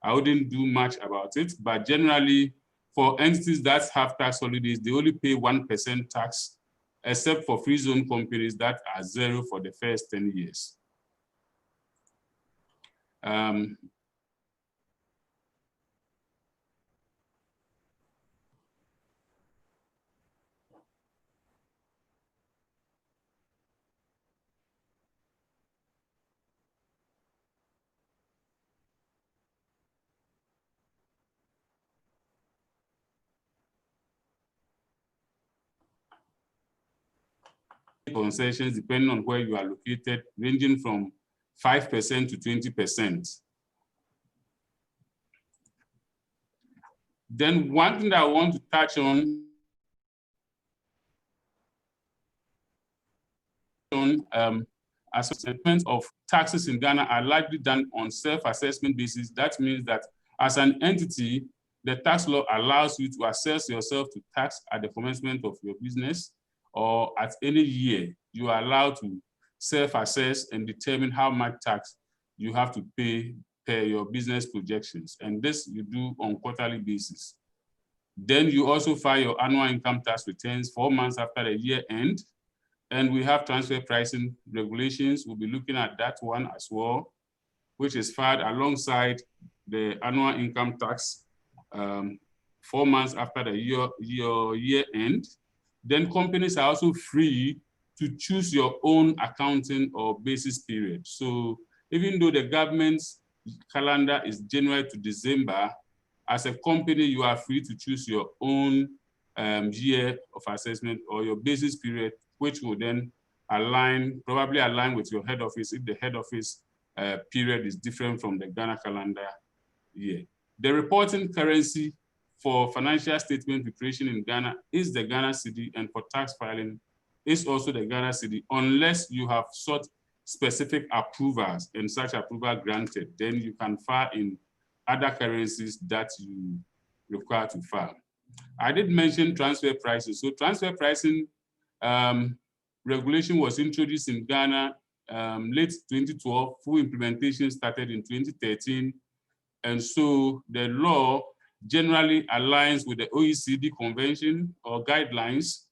I wouldn't do much about it. But generally, For entities that have tax holidays, they only pay 1% tax, except for free zone companies that are 0 for the first 10 years. Concessions, depending on where you are located, ranging from 5% to 20%. Then one thing that I want to touch on assessment of taxes in Ghana are largely done on self-assessment basis. That means that as an entity, the tax law allows you to assess yourself to tax at the commencement of your business, or at any year, you are allowed to self-assess and determine how much tax you have to pay per your business projections. And this you do on quarterly basis. Then you also file your annual income tax returns 4 months after the year end. And we have transfer pricing regulations. We'll be looking at that one as well, which is filed alongside the annual income tax 4 months after the year end. Then companies are also free to choose your own accounting or basis period. So even though the government's calendar is January to December, as a company, you are free to choose your own year of assessment or your basis period, which will then probably align with your head office if the head office period is different from the Ghana calendar year. The reporting currency for financial statement preparation in Ghana is the Ghana cedi, and for tax filing is also the Ghana cedi, unless you have sought specific approvals and such approval granted, then you can file in other currencies that you require to file. I did mention transfer prices. So transfer pricing regulation was introduced in Ghana late 2012, full implementation started in 2013. And so the law generally aligns with the OECD convention or guidelines,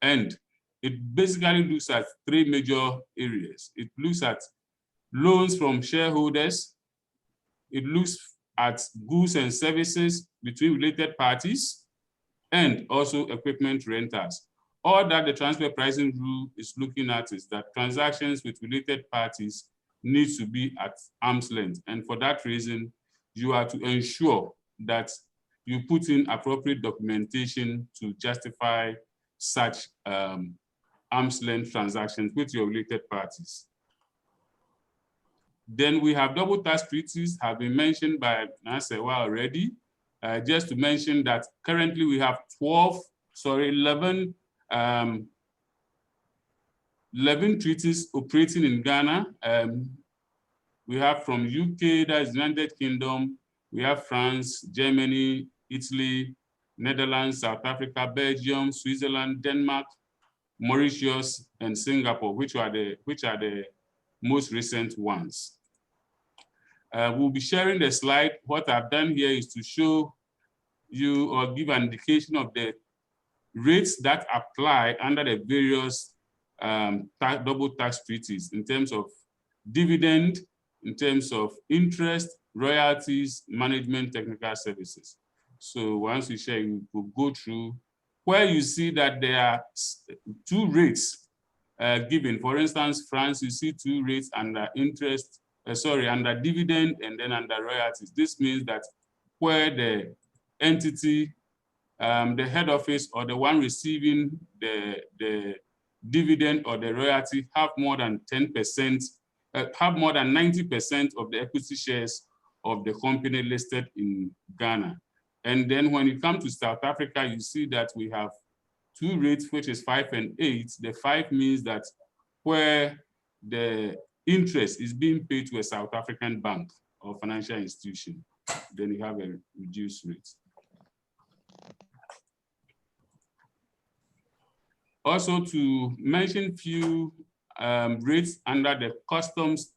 and it basically looks at 3 major areas. It looks at loans from shareholders, it looks at goods and services between related parties, and also equipment rentals. All that the transfer pricing rule is looking at is that transactions with related parties need to be at arm's length. And for that reason, you are to ensure that you put in appropriate documentation to justify such arm's length transactions with your related parties. Then we have double tax treaties, have been mentioned by Nasewa already. Just to mention that currently we have 11 treaties operating in Ghana. We have from UK, that is United Kingdom, we have France, Germany, Italy, Netherlands, South Africa, Belgium, Switzerland, Denmark, Mauritius, and Singapore, which are the most recent ones. We'll be sharing the slide. What I've done here is to show you or give an indication of the rates that apply under the various double tax treaties in terms of dividend, in terms of interest, royalties, management, technical services. So once we share, we will go through where you see that there are 2 rates given. For instance, France, you see 2 rates under interest, under dividend and then under royalties. This means that where the entity, the head office or the one receiving the dividend or the royalty have more than 10%, have more than 90% of the equity shares of the company listed in Ghana. And then when you come to South Africa, you see that we have 2 rates, which is 5 and 8. The 5 means that where the interest is being paid to a South African bank or financial institution, then you have a reduced rate. Also, to mention few rates under the customs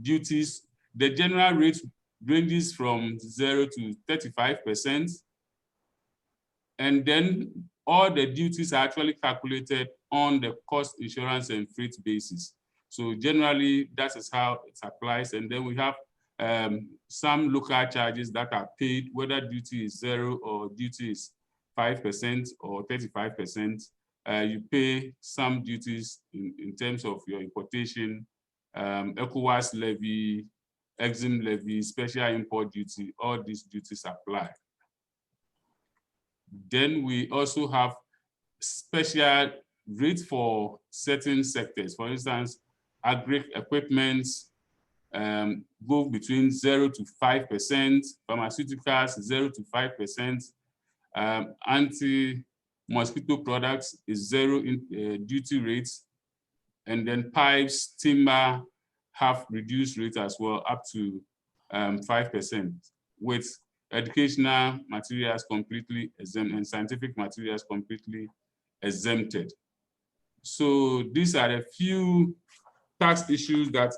duties, the general rate ranges from 0 to 35%. And then all the duties are actually calculated on the cost, insurance, and freight basis. So generally, that is how it applies. And then we have some local charges that are paid, whether duty is 0 or duty is 5% or 35%. You pay some duties in terms of your importation, ECOWAS levy, EXIM levy, special import duty, all these duties apply. Then we also have special rates for certain sectors. For instance, agri equipment go between 0 to 5%, pharmaceuticals 0 to 5%, anti-mosquito products is 0 in duty rates, and then pipes, timber have reduced rates as well, up to 5%, with educational materials completely exempt and scientific materials completely exempted. So these are a few tax issues that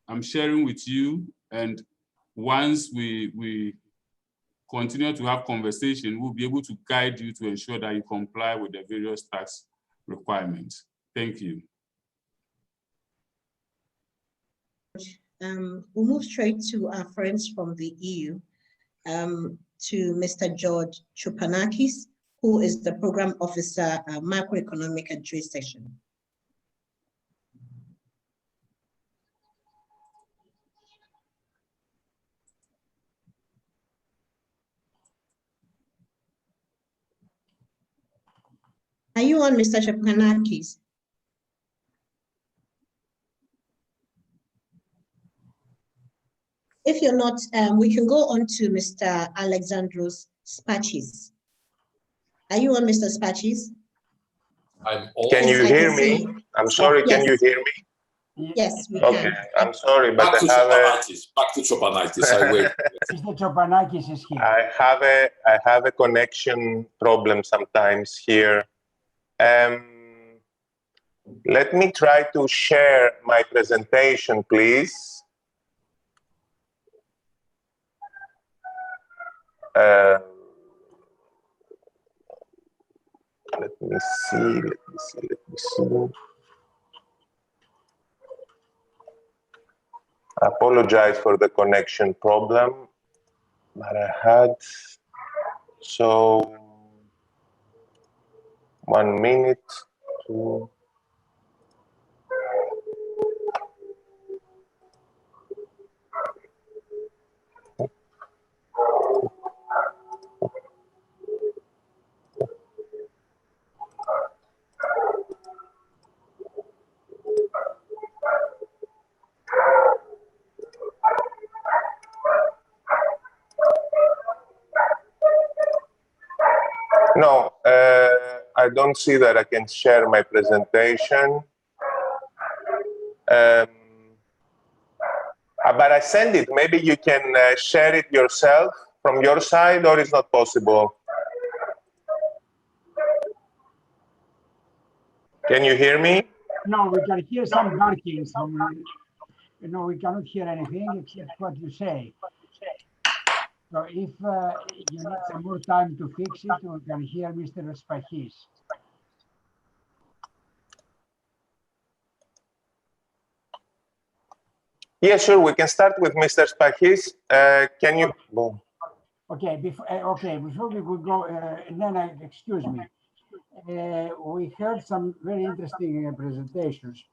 I'm sharing with you, and once we continue to have conversation, we'll be able to guide you to ensure that you comply with the various tax requirements. Thank you. We'll move straight to our friends from the EU, to Mr. George Chopanakis, who is the Program Officer, Macroeconomic and Trade Section. Are you on, Mr. Chopanakis? If you're not, we can go on to Mr. Alexandros Spachis. Are you on, Mr. Spachis? Can you hear me? I'm sorry, yes. Can you hear me? Yes, we okay, can. I'm sorry, but back to Chopanakis, I wait. Mr. Chopanakis is here. I have a connection problem sometimes here. Let me try to share my presentation, please. Let me see. I apologize for the connection problem that I had. So, 1 minute, 2. No, I don't see that I can share my presentation. But I send it. Maybe you can share it yourself from your side, or it's not possible. Can you hear me? No, we can hear some barking. We cannot hear anything except what you say. So if you need some more time to fix it, we can hear Mr. Spachis. Yeah, sure. We can start with Mr. Spachis. Can you? Okay. Before we could go, excuse me. We heard some very interesting presentations,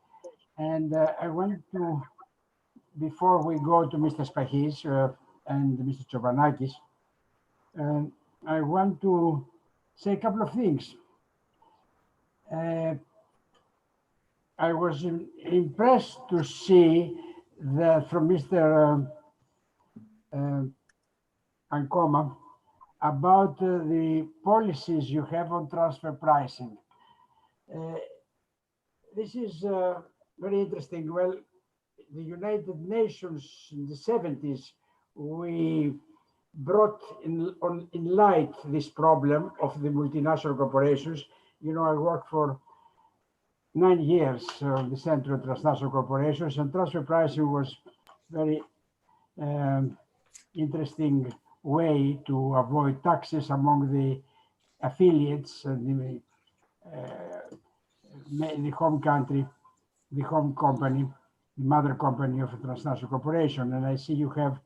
and I want to, before we go to Mr. Spachis and Mr. Chopanakis, I want to say a couple of things. I was impressed to see that from Mr. Ankoma about the policies you have on transfer pricing. This is very interesting. Well, the United Nations in the 70s, we brought in light this problem of the multinational corporations. You know, I worked for 9 years on the Center of Transnational Corporations, and transfer pricing was very interesting way to avoid taxes among the affiliates, the home country, the home company, the mother company of a transnational corporation, and I see you have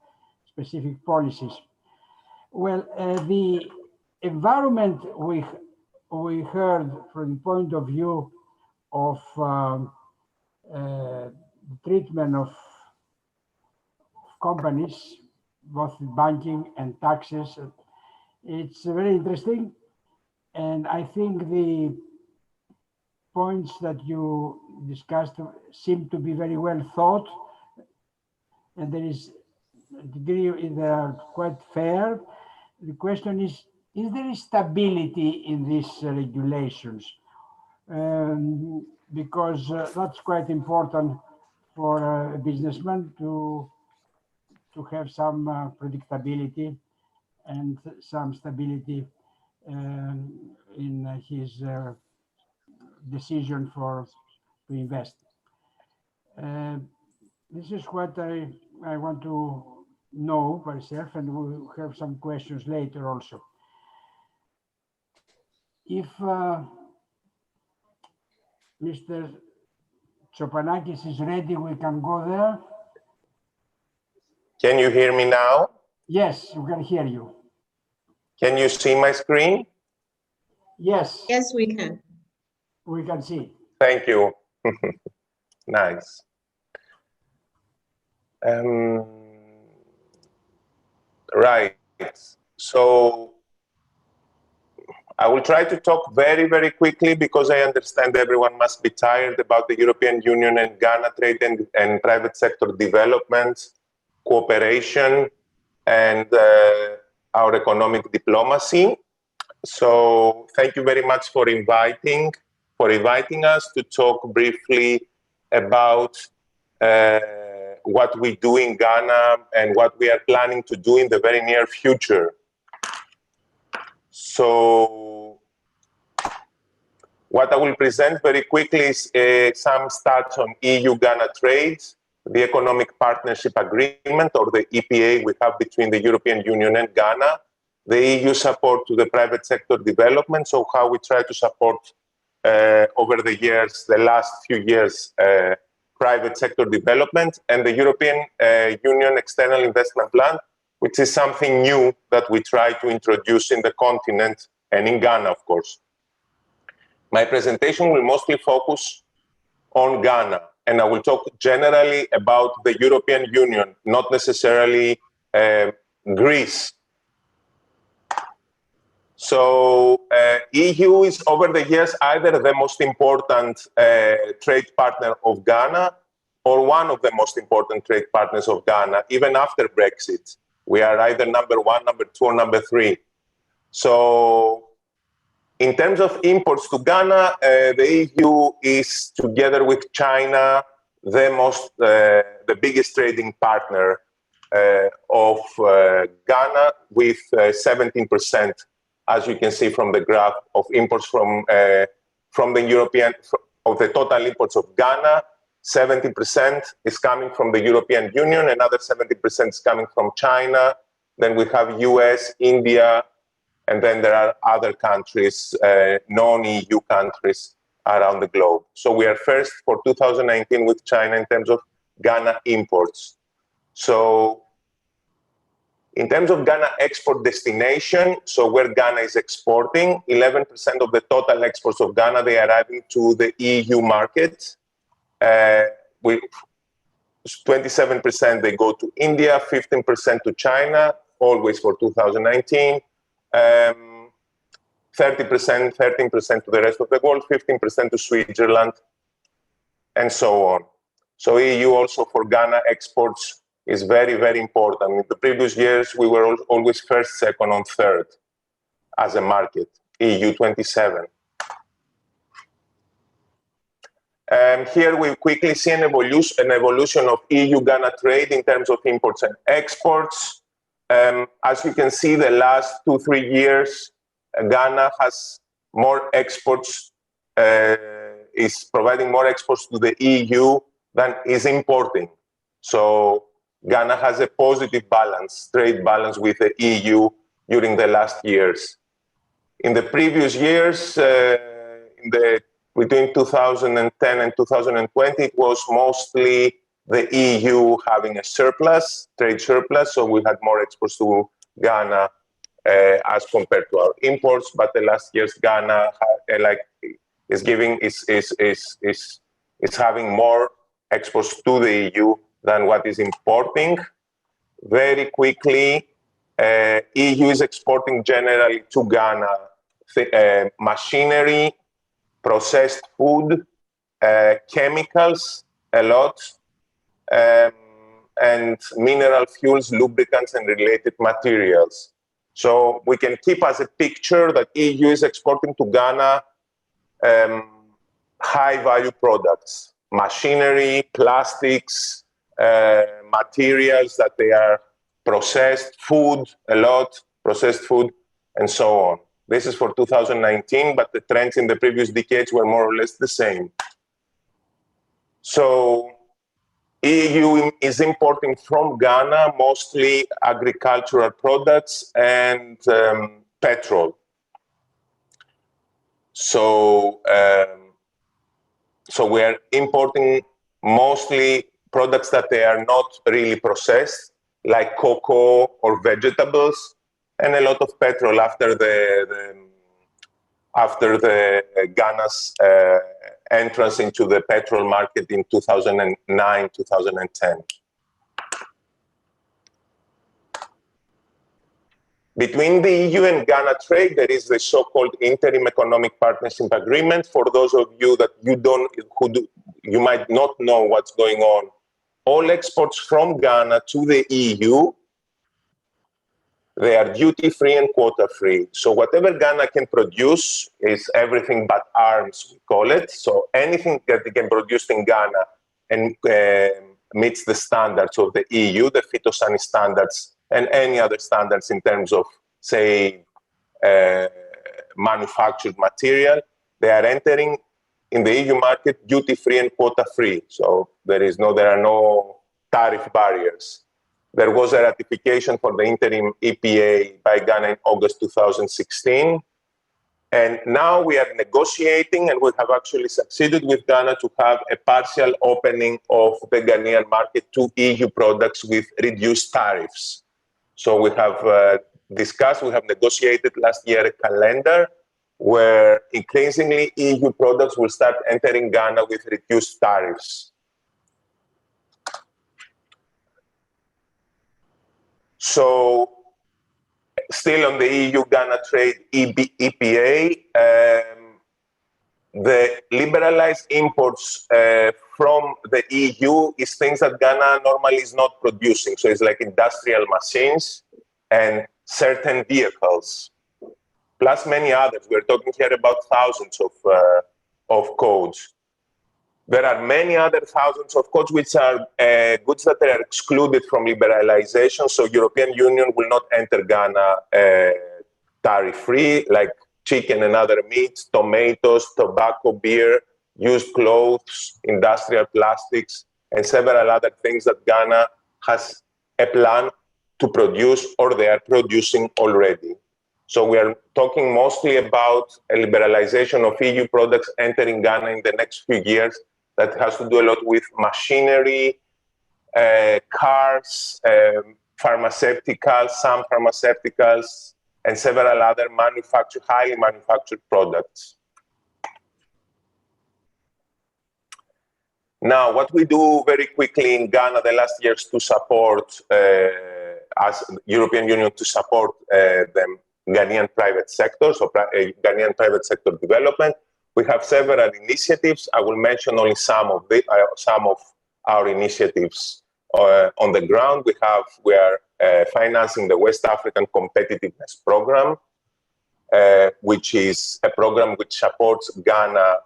specific policies. Well, the environment we heard from the point of view of treatment of companies, both banking and taxes, it's very interesting. And I think the points that you discussed seem to be very well thought, and there is a degree they are quite fair. The question is there stability in these regulations? Because that's quite important for a businessman to have some predictability and some stability in his decision to invest. This is what I want to know myself, and we'll have some questions later also. If Mr. Tsopanakis is ready, we can go there. Can you hear me now? Yes, we can hear you. Can you see my screen? Yes. Yes, we can. We can see. Thank you. Nice. Right. So I will try to talk very, very quickly because I understand everyone must be tired about the European Union and Ghana trade and private sector development, cooperation, and our economic diplomacy. So thank you very much for inviting us to talk briefly about what we do in Ghana and what we are planning to do in the very near future. So what I will present very quickly is some stats on EU-Ghana trade, the Economic Partnership Agreement, or the EPA we have between the European Union and Ghana, the EU support to the private sector development, so how we try to support over the years, the last few years, private sector development, and the European Union External Investment Plan, which is something new that we try to introduce in the continent and in Ghana, of course. My presentation will mostly focus on Ghana, and I will talk generally about the European Union, not necessarily Greece. So EU is over the years either the most important trade partner of Ghana or one of the most important trade partners of Ghana, even after Brexit. We are either number one, number two, or number three. So in terms of imports to Ghana, the EU is, together with China, the biggest trading partner of Ghana, with 17%, as you can see from the graph, of imports from the European, of the total imports of Ghana. 70% is coming from the European Union, another 70% is coming from China. Then we have US, India, and then there are other countries, non-EU countries around the globe. So we are first for 2019 with China in terms of Ghana imports. So in terms of Ghana export destination, so where Ghana is exporting, 11% of the total exports of Ghana, they are arriving to the EU market. 27% they go to India, 15% to China, always for 2019. 30%, 13% to the rest of the world, 15% to Switzerland, and so on. So EU also for Ghana exports is very, very important. In the previous years, we were always first, second, and third as a market, EU 27. Here we quickly see an evolution of EU-Ghana trade in terms of imports and exports. As you can see, the last 2-3 years, Ghana has more exports, is providing more exports to the EU than is importing. So Ghana has a positive balance, trade balance with the EU during the last years. In the previous years, between 2010 and 2020, it was mostly the EU having a surplus, trade surplus, so we had more exports to Ghana as compared to our imports. But the last years, Ghana is having more exports to the EU than what is importing. Very quickly, EU is exporting generally to Ghana machinery, processed food, chemicals, a lot, and mineral fuels, lubricants, and related materials. So we can keep as a picture that EU is exporting to Ghana high-value products, machinery, plastics, materials that they are processed, food, a lot, processed food, and so on. This is for 2019, but the trends in the previous decades were more or less the same. So EU is importing from Ghana mostly agricultural products and petrol. So we are importing mostly products that they are not really processed, like cocoa or vegetables, and a lot of petrol after Ghana's entrance into the petrol market in 2009, 2010. Between the EU and Ghana trade, there is the so-called Interim Economic Partnership Agreement. For those of you that you might not know what's going on, all exports from Ghana to the EU, they are duty-free and quota-free. So whatever Ghana can produce is everything but arms, we call it. So anything that they can produce in Ghana and meets the standards of the EU, the phytosanitary standards, and any other standards in terms of, say, manufactured material, they are entering in the EU market duty-free and quota-free. So there are no tariff barriers. There was a ratification for the interim EPA by Ghana in August 2016. And now we are negotiating, and we have actually succeeded with Ghana to have a partial opening of the Ghanaian market to EU products with reduced tariffs. So we have we have negotiated last year a calendar where increasingly EU products will start entering Ghana with reduced tariffs. So still on the EU-Ghana trade EPA, the liberalized imports from the EU is things that Ghana normally is not producing. So it's like industrial machines and certain vehicles, plus many others. We're talking here about thousands of codes. There are many other thousands of codes which are goods that are excluded from liberalization. So European Union will not enter Ghana tariff-free, like chicken and other meats, tomatoes, tobacco, beer, used clothes, industrial plastics, and several other things that Ghana has a plan to produce or they are producing already. So we are talking mostly about a liberalization of EU products entering Ghana in the next few years that has to do a lot with machinery, cars, pharmaceuticals, some pharmaceuticals, and several other highly manufactured products. Now, what we do very quickly in Ghana the last years to support, as European Union to support the Ghanaian private sector, so Ghanaian private sector development, we have several initiatives. I will mention only some of our initiatives on the ground. We are financing the West African Competitiveness Program, which is a program which supports Ghana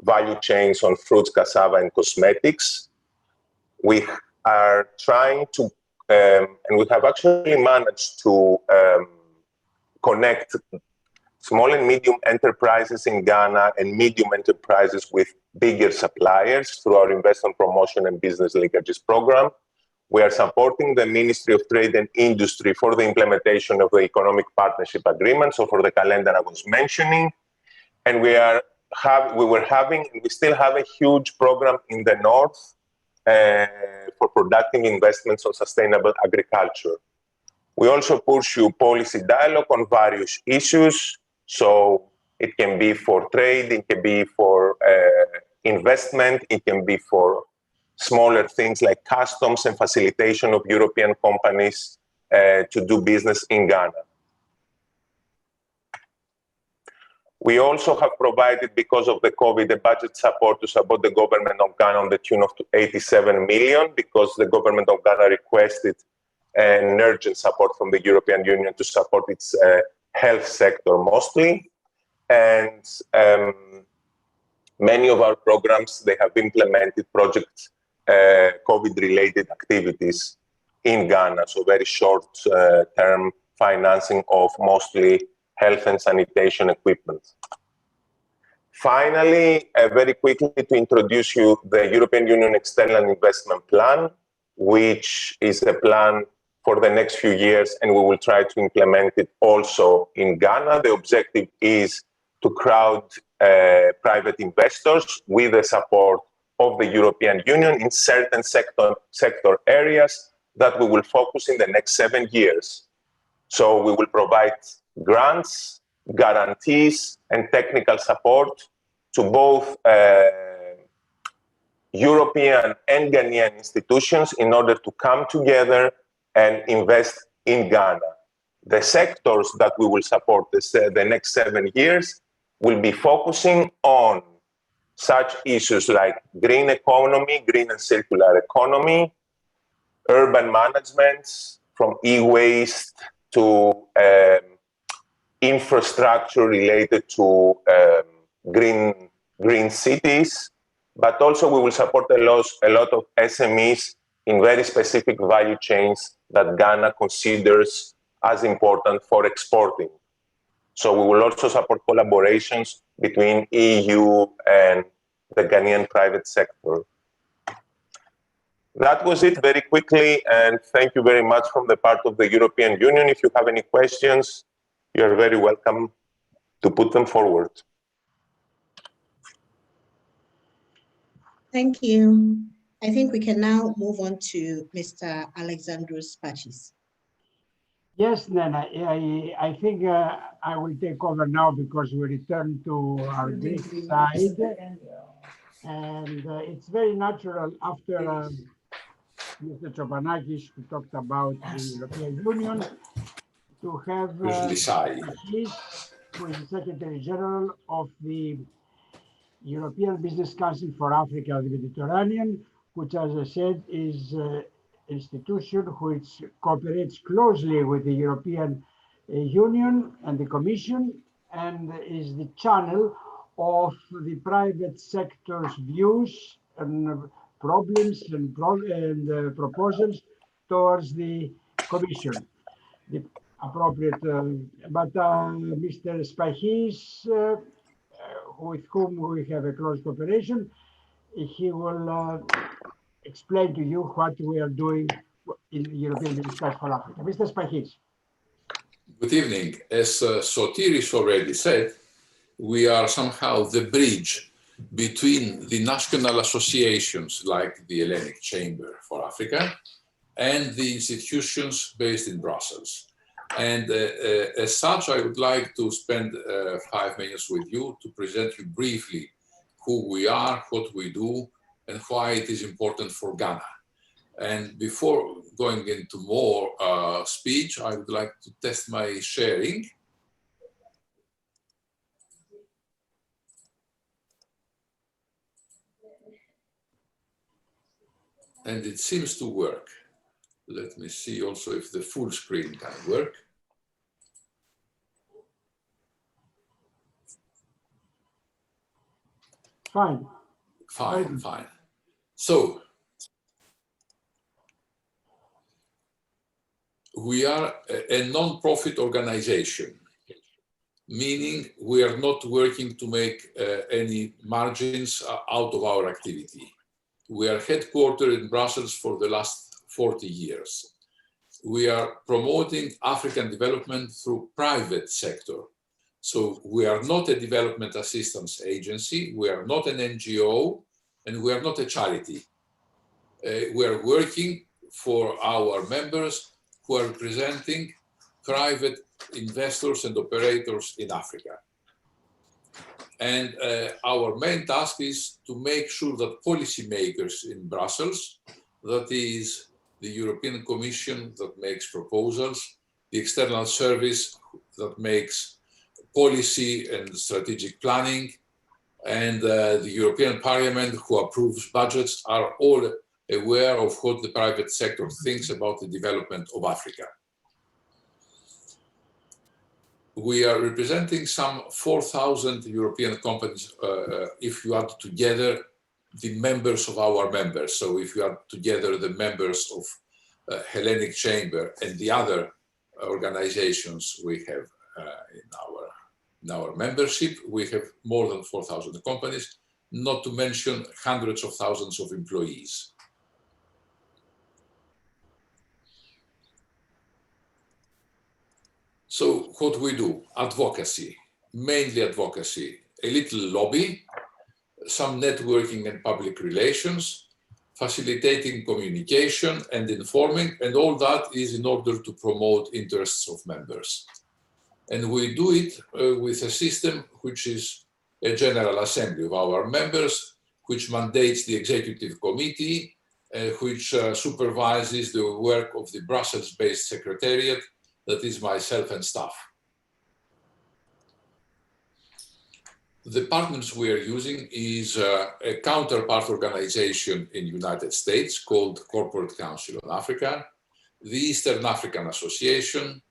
value chains on fruits, cassava, and cosmetics. We are trying to, and we have actually managed to connect small and medium enterprises in Ghana and medium enterprises with bigger suppliers through our investment promotion and business linkages program. We are supporting the Ministry of Trade and Industry for the implementation of the Economic Partnership Agreement, so for the calendar I was mentioning. And we still have a huge program in the north for productive investments on sustainable agriculture. We also pursue policy dialogue on various issues. So it can be for trade, it can be for investment, it can be for smaller things like customs and facilitation of European companies to do business in Ghana. We also have provided, because of the COVID, a budget support to support the government of Ghana on the tune of 87 million, because the government of Ghana requested an urgent support from the European Union to support its health sector mostly. And many of our programs, they have implemented projects, COVID-related activities in Ghana, so very short-term financing of mostly health and sanitation equipment. Finally, very quickly to introduce you the European Union External Investment Plan, which is a plan for the next few years, and we will try to implement it also in Ghana. The objective is to crowd private investors with the support of the European Union in certain sector areas that we will focus in the next 7 years. So we will provide grants, guarantees, and technical support to both European and Ghanaian institutions in order to come together and invest in Ghana. The sectors that we will support the next 7 years will be focusing on such issues like green economy, green and circular economy, urban management, from e-waste to infrastructure related to green cities, but also we will support a lot of SMEs in very specific value chains that Ghana considers as important for exporting. So we will also support collaborations between EU and the Ghanaian private sector. That was it very quickly, and thank you very much from the part of the European Union. If you have any questions, you are very welcome to put them forward. Thank you. I think we can now move on to Mr. Alexandros Spachis. Yes, Nana, I think I will take over now because we return to our Greek side. And it's very natural after Mr. Chopanakis, who talked about the European Union, to have Spachis, who is the Secretary General of the European Business Council for Africa and the Mediterranean, which, as I said, is an institution which cooperates closely with the European Union and the Commission, and is the channel of the private sector's views and problems and proposals towards the Commission. The appropriate, but Mr. Spachis, with whom we have a close cooperation, he will explain to you what we are doing in the European Business Council for Africa. Mr. Spachis. Good evening. As Sotiris already said, we are somehow the bridge between the national associations like the Hellenic Chamber for Africa and the institutions based in Brussels. And as such, I would like to spend 5 minutes with you to present you briefly who we are, what we do, and why it is important for Ghana. And before going into more speech, I would like to test my sharing. And it seems to work. Let me see also if the full screen can work. Fine. Fine, fine. So, we are a non-profit organization, meaning we are not working to make any margins out of our activity. We are headquartered in Brussels for the last 40 years. We are promoting African development through private sector. So we are not a development assistance agency, we are not an NGO, and we are not a charity. We are working for our members who are representing private investors and operators in Africa. And our main task is to make sure that policymakers in Brussels, that is the European Commission that makes proposals, the External Service that makes policy and strategic planning, and the European Parliament who approves budgets, are all aware of what the private sector thinks about the development of Africa. We are representing some 4,000 European companies if you add together the members of our members. So if you add together the members of Hellenic Chamber and the other organizations we have in our membership, we have more than 4,000 companies, not to mention hundreds of thousands of employees. So what we do? Advocacy, mainly advocacy, a little lobby, some networking and public relations, facilitating communication and informing, and all that is in order to promote interests of members. And we do it with a system which is a general assembly of our members, which mandates the executive committee, which supervises the work of the Brussels-based secretariat, that is myself and staff. The partners we are using is a counterpart organization in the United States called Corporate Council on Africa, the Eastern African Association.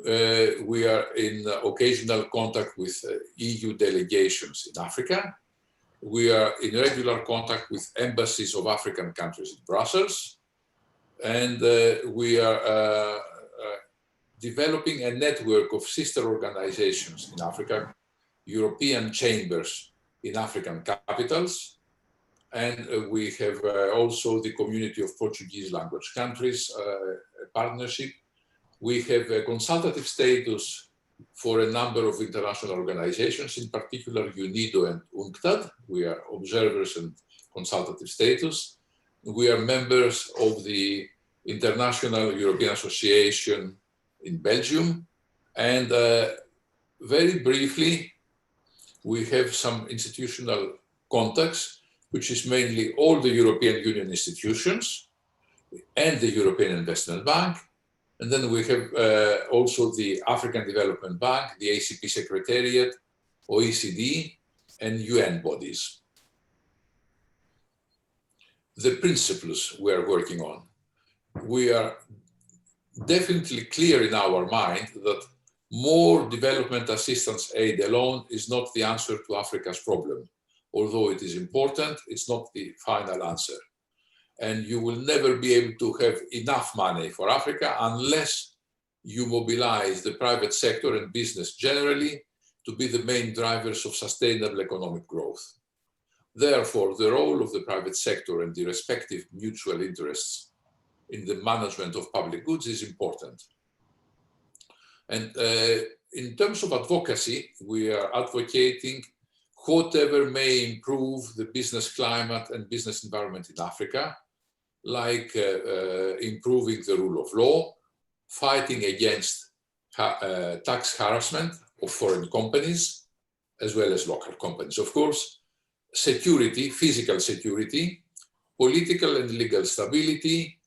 We are in occasional contact with EU delegations in Africa. We are in regular contact with embassies of African countries in Brussels. And we are developing a network of sister organizations in Africa, European chambers in African capitals. And we have also the Community of Portuguese language countries partnership. We have a consultative status for a number of international organizations, in particular UNIDO and UNCTAD. We are observers and consultative status. We are members of the International European Association in Belgium. And very briefly, we have some institutional contacts, which is mainly all the European Union institutions and the European Investment Bank. And then we have also the African Development Bank, the ACP Secretariat, OECD, and UN bodies. The principles we are working on. We are definitely clear in our mind that more development assistance aid alone is not the answer to Africa's problem. Although it is important, it's not the final answer. And you will never be able to have enough money for Africa unless you mobilize the private sector and business generally to be the main drivers of sustainable economic growth. Therefore, the role of the private sector and the respective mutual interests in the management of public goods is important. And in terms of advocacy, we are advocating whatever may improve the business climate and business environment in Africa, like improving the rule of law, fighting against tax harassment of foreign companies, as well as local companies, of course, security, physical security, political and legal stability,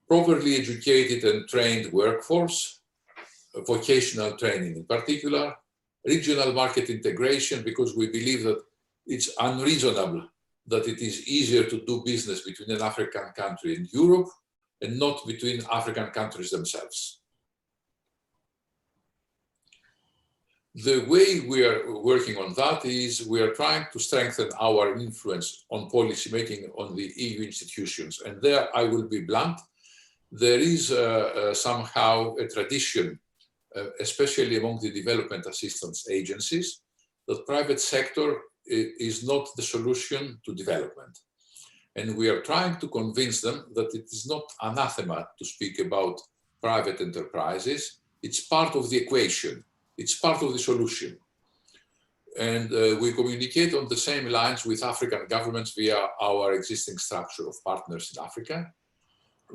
properly educated and trained workforce, vocational training in particular, regional market integration, because we believe that it's unreasonable that it is easier to do business between an African country and Europe and not between African countries themselves. The way we are working on that is we are trying to strengthen our influence on policy making on the EU institutions. And there I will be blunt. There is somehow a tradition, especially among the development assistance agencies, that private sector is not the solution to development. And we are trying to convince them that it is not anathema to speak about private enterprises. It's part of the equation. It's part of the solution. And we communicate on the same lines with African governments via our existing structure of partners in Africa.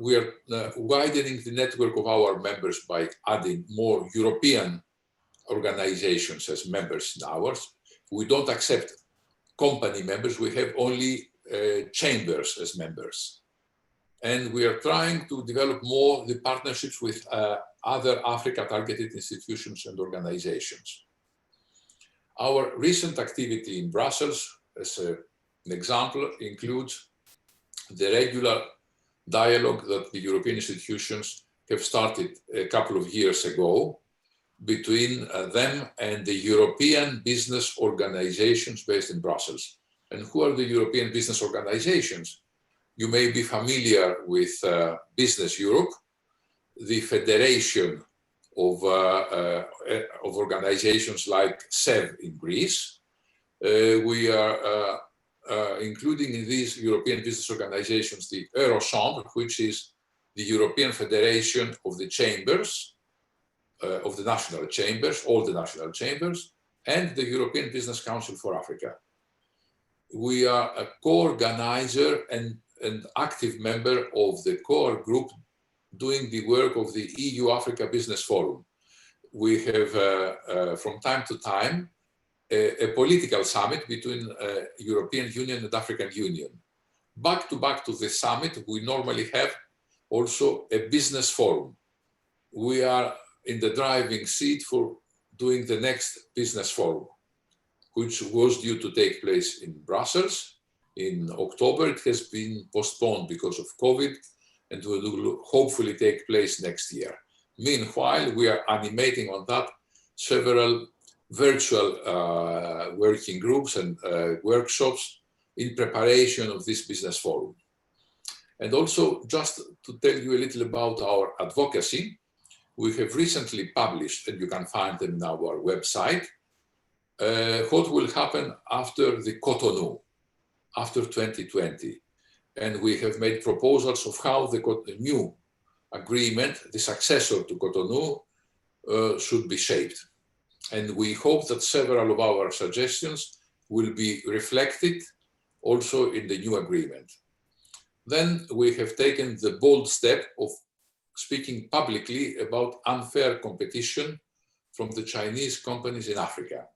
We are widening the network of our members by adding more European organizations as members in ours. We don't accept company members. We have only chambers as members. And we are trying to develop more the partnerships with other Africa-targeted institutions and organizations. Our recent activity in Brussels, as an example, includes the regular dialogue that the European institutions have started a couple of years ago between them and the European business organizations based in Brussels. And who are the European business organizations? You may be familiar with Business Europe, the federation of organizations like SEV in Greece. We are including in these European business organizations the Eurochambre, which is the European Federation of the Chambers, of the national chambers, all the national chambers, and the European Business Council for Africa. We are a co-organizer and an active member of the core group doing the work of the EU-Africa Business Forum. We have, from time to time, a political summit between European Union and African Union. Back to the summit, we normally have also a business forum. We are in the driving seat for doing the next business forum, which was due to take place in Brussels in October. It has been postponed because of COVID and will hopefully take place next year. Meanwhile, we are animating on that several virtual working groups and workshops in preparation of this business forum. And also, just to tell you a little about our advocacy, we have recently published, and you can find them on our website, what will happen after the Cotonou, after 2020. And we have made proposals of how the new agreement, the successor to Cotonou, should be shaped. And we hope that several of our suggestions will be reflected also in the new agreement. Then we have taken the bold step of speaking publicly about unfair competition from the Chinese companies in Africa,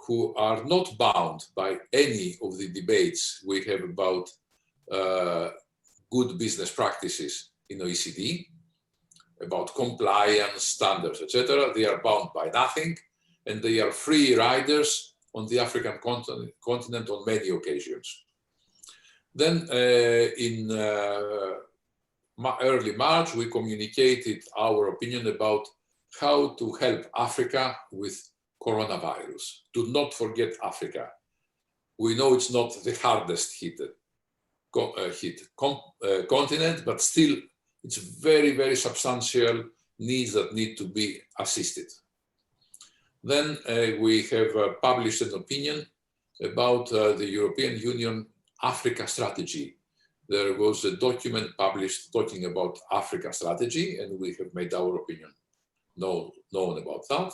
who are not bound by any of the debates we have about good business practices in OECD, about compliance, standards, etc. They are bound by nothing, and they are free riders on the African continent on many occasions. Then in early March, we communicated our opinion about how to help Africa with coronavirus. Do not forget Africa. We know it's not the hardest hit continent, but still it's very, very substantial needs that need to be assisted. Then we have published an opinion about the European Union Africa strategy. There was a document published talking about Africa strategy, and we have made our opinion known about that.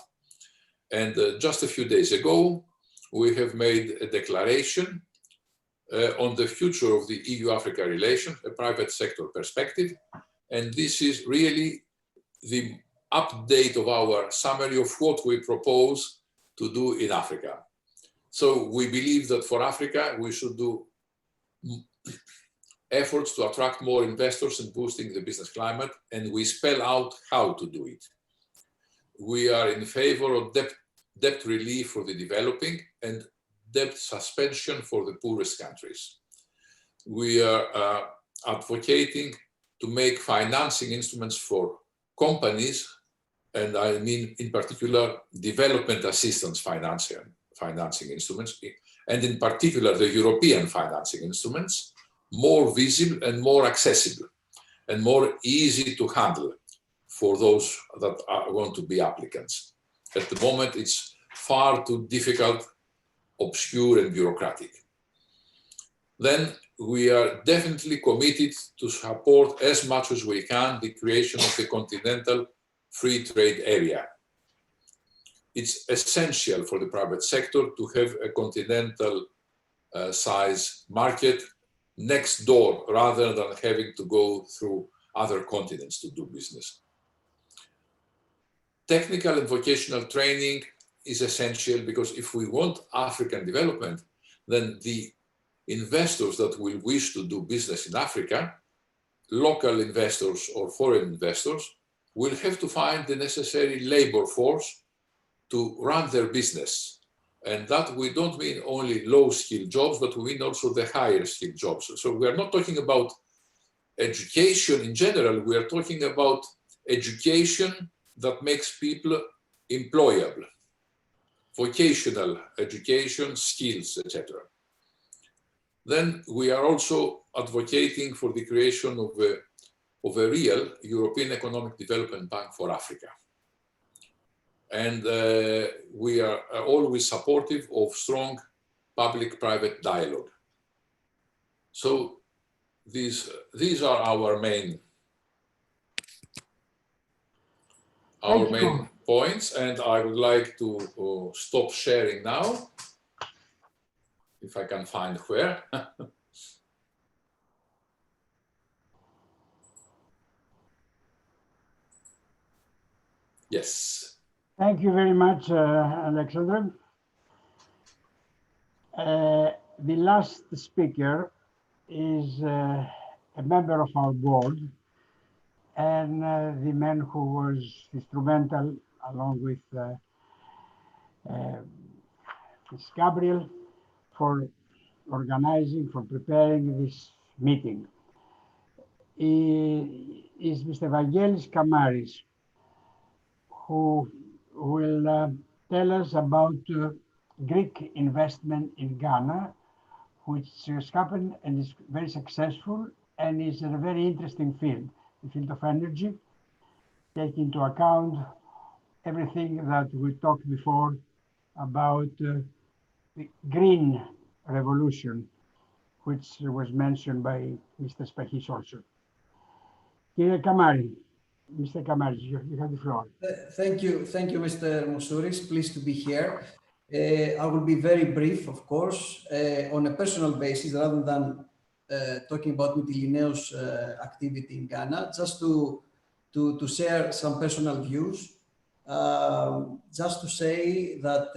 And just a few days ago, we have made a declaration on the future of the EU-Africa relation, a private sector perspective. And this is really the update of our summary of what we propose to do in Africa. So we believe that for Africa, we should do efforts to attract more investors and boosting the business climate, and we spell out how to do it. We are in favor of debt relief for the developing and debt suspension for the poorest countries. We are advocating to make financing instruments for companies, and I mean in particular development assistance financing instruments, and in particular the European financing instruments, more visible and more accessible and more easy to handle for those that want to be applicants. At the moment, it's far too difficult, obscure and bureaucratic. Then we are definitely committed to support as much as we can the creation of the continental free trade area. It's essential for the private sector to have a continental size market next door rather than having to go through other continents to do business. Technical and vocational training is essential because if we want African development, then the investors that will wish to do business in Africa, local investors or foreign investors, will have to find the necessary labor force to run their business. And that we don't mean only low-skilled jobs, but we mean also the higher-skilled jobs. So we are not talking about education in general, we are talking about education that makes people employable, vocational education, skills, etc. Then we are also advocating for the creation of a real European Economic Development Bank for Africa. And we are always supportive of strong public-private dialogue. So these are our main points, and I would like to stop sharing now, if I can find where. Yes. Thank you very much, Alexander. The last speaker is a member of our board and the man who was instrumental, along with Ms. Gabriel, for organizing, for preparing this meeting. Is Mr. Vangelis Kamaris, who will tell us about Greek investment in Ghana, which has happened and is very successful and is in a very interesting field, the field of energy, taking into account everything that we talked before about the green revolution, which was mentioned by Mr. Spahis also. Mr. Kamaris, you have the floor. Thank you, Mr. Moussouris. Pleased to be here. I will be very brief, of course, on a personal basis, rather than talking about Mytilineos activity in Ghana, just to share some personal views. Just to say that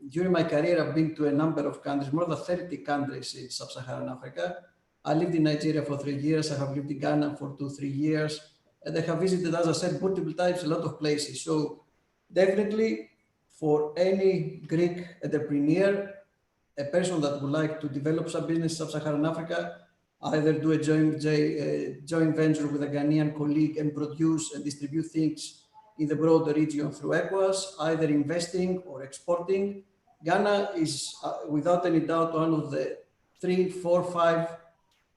during my career, I've been to a number of countries, more than 30 countries in Sub-Saharan Africa. I lived in Nigeria for 3 years. I have lived in Ghana for 2-3 years. And I have visited, as I said, multiple times, a lot of places. So definitely for any Greek entrepreneur, a person that would like to develop some business in Sub-Saharan Africa, either do a joint venture with a Ghanaian colleague and produce and distribute things in the broader region through ECOWAS, either investing or exporting. Ghana is, without any doubt, one of the 3, 4, 5,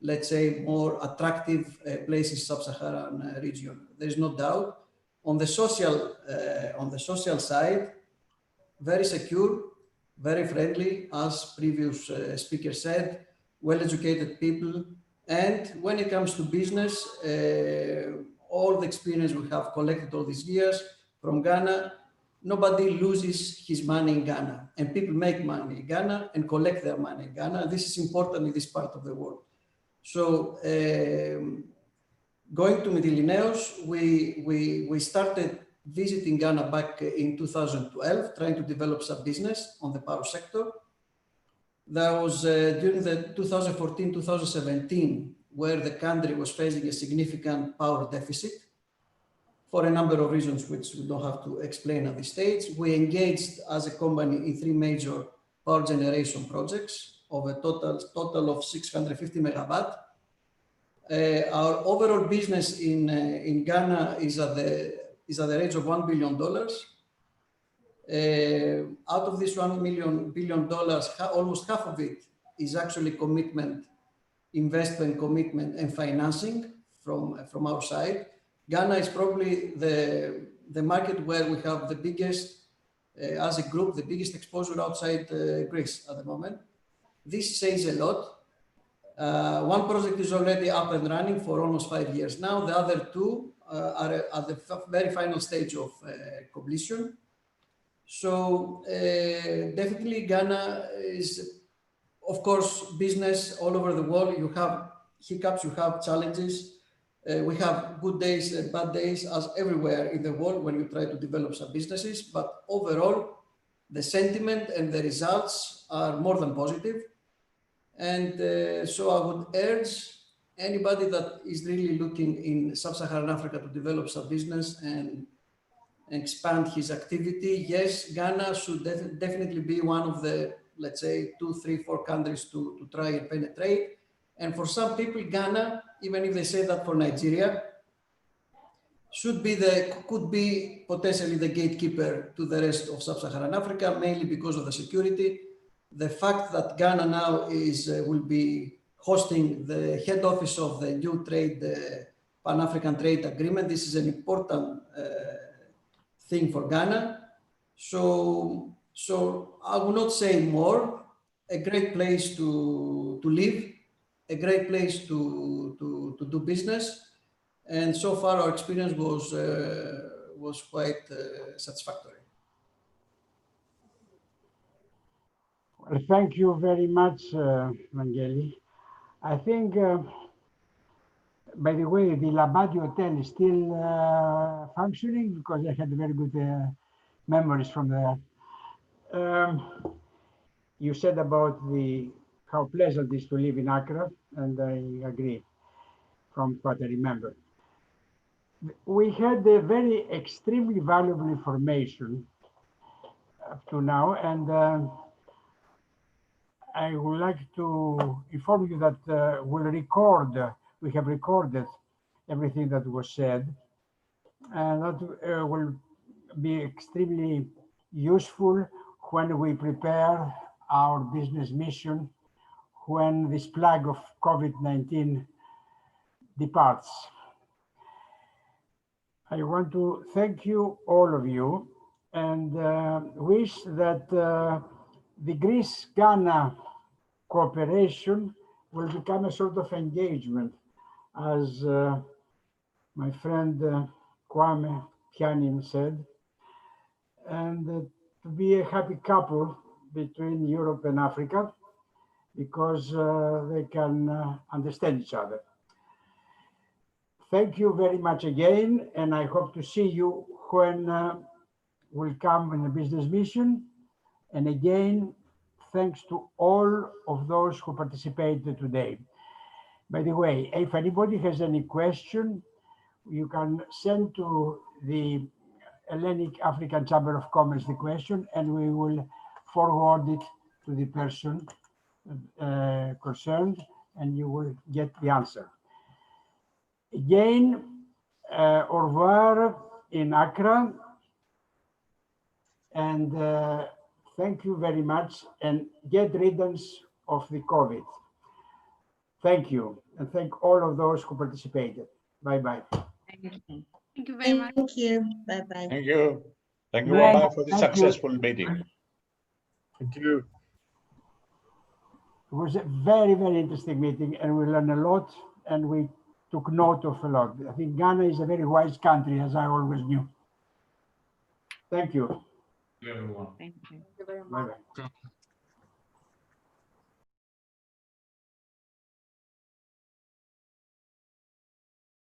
let's say, more attractive places Sub-Saharan region. There is no doubt. On the social side, very secure, very friendly, as previous speaker said, well-educated people. And when it comes to business, all the experience we have collected all these years from Ghana, nobody loses his money in Ghana, and people make money in Ghana and collect their money in Ghana. This is important in this part of the world. So going to Mytilineos, we started visiting Ghana back in 2012, trying to develop some business on the power sector. That was during the 2014-2017, where the country was facing a significant power deficit for a number of reasons, which we don't have to explain at this stage. We engaged as a company in 3 major power generation projects of a total of 650 megawatt. Our overall business in Ghana is at the range of $1 billion. Out of this $1 billion, almost half of it is actually investment commitment and financing from our side. Ghana is probably the market where we have the biggest, as a group, the biggest exposure outside Greece at the moment. This says a lot. One project is already up and running for almost 5 years now. The other two are at the very final stage of completion. So definitely Ghana is, of course, business all over the world. You have hiccups, you have challenges. We have good days and bad days as everywhere in the world when you try to develop some businesses. But overall, the sentiment and the results are more than positive. And so I would urge anybody that is really looking in Sub-Saharan Africa to develop some business and expand his activity. Yes, Ghana should definitely be one of the, let's say, 2, 3, 4 countries to try and penetrate. And for some people, Ghana, even if they say that for Nigeria, could be potentially the gatekeeper to the rest of Sub-Saharan Africa, mainly because of the security. The fact that Ghana now will be hosting the head office of the new Pan-African Trade Agreement. This is an important thing for Ghana. So I will not say more. A great place to live, a great place to do business. And so far our experience was quite satisfactory. Well, thank you very much, Vangeli. I think, by the way, the Labadi Hotel is still functioning because I had very good memories from there. You said about how pleasant it is to live in Accra, and I agree from what I remember. We had a very extremely valuable information up to now, and I would like to inform you that we have recorded everything that was said, and that will be extremely useful when we prepare our business mission when this plague of COVID-19 departs. I want to thank you, all of you, and wish that the Greece-Ghana cooperation will become a sort of engagement, as my friend Kwame Pianin said, and to be a happy couple between Europe and Africa, because they can understand each other. Thank you very much again, and I hope to see you when we'll come in the business mission. And again, thanks to all of those who participated today. By the way, if anybody has any question, you can send to the Hellenic African Chamber of Commerce the question, and we will forward it to the person concerned, and you will get the answer. Again, au revoir in Accra, and thank you very much, and get riddance of the COVID. Thank you, and thank all of those who participated. Bye-bye. Thank you. Thank you very much. Thank you. Bye-bye. Thank you. Thank you all for the successful meeting. Thank you. It was a very, very interesting meeting, and we learned a lot, and we took note of a lot. I think Ghana is a very wise country, as I always knew. Thank you. Everyone. Thank you. Bye-bye.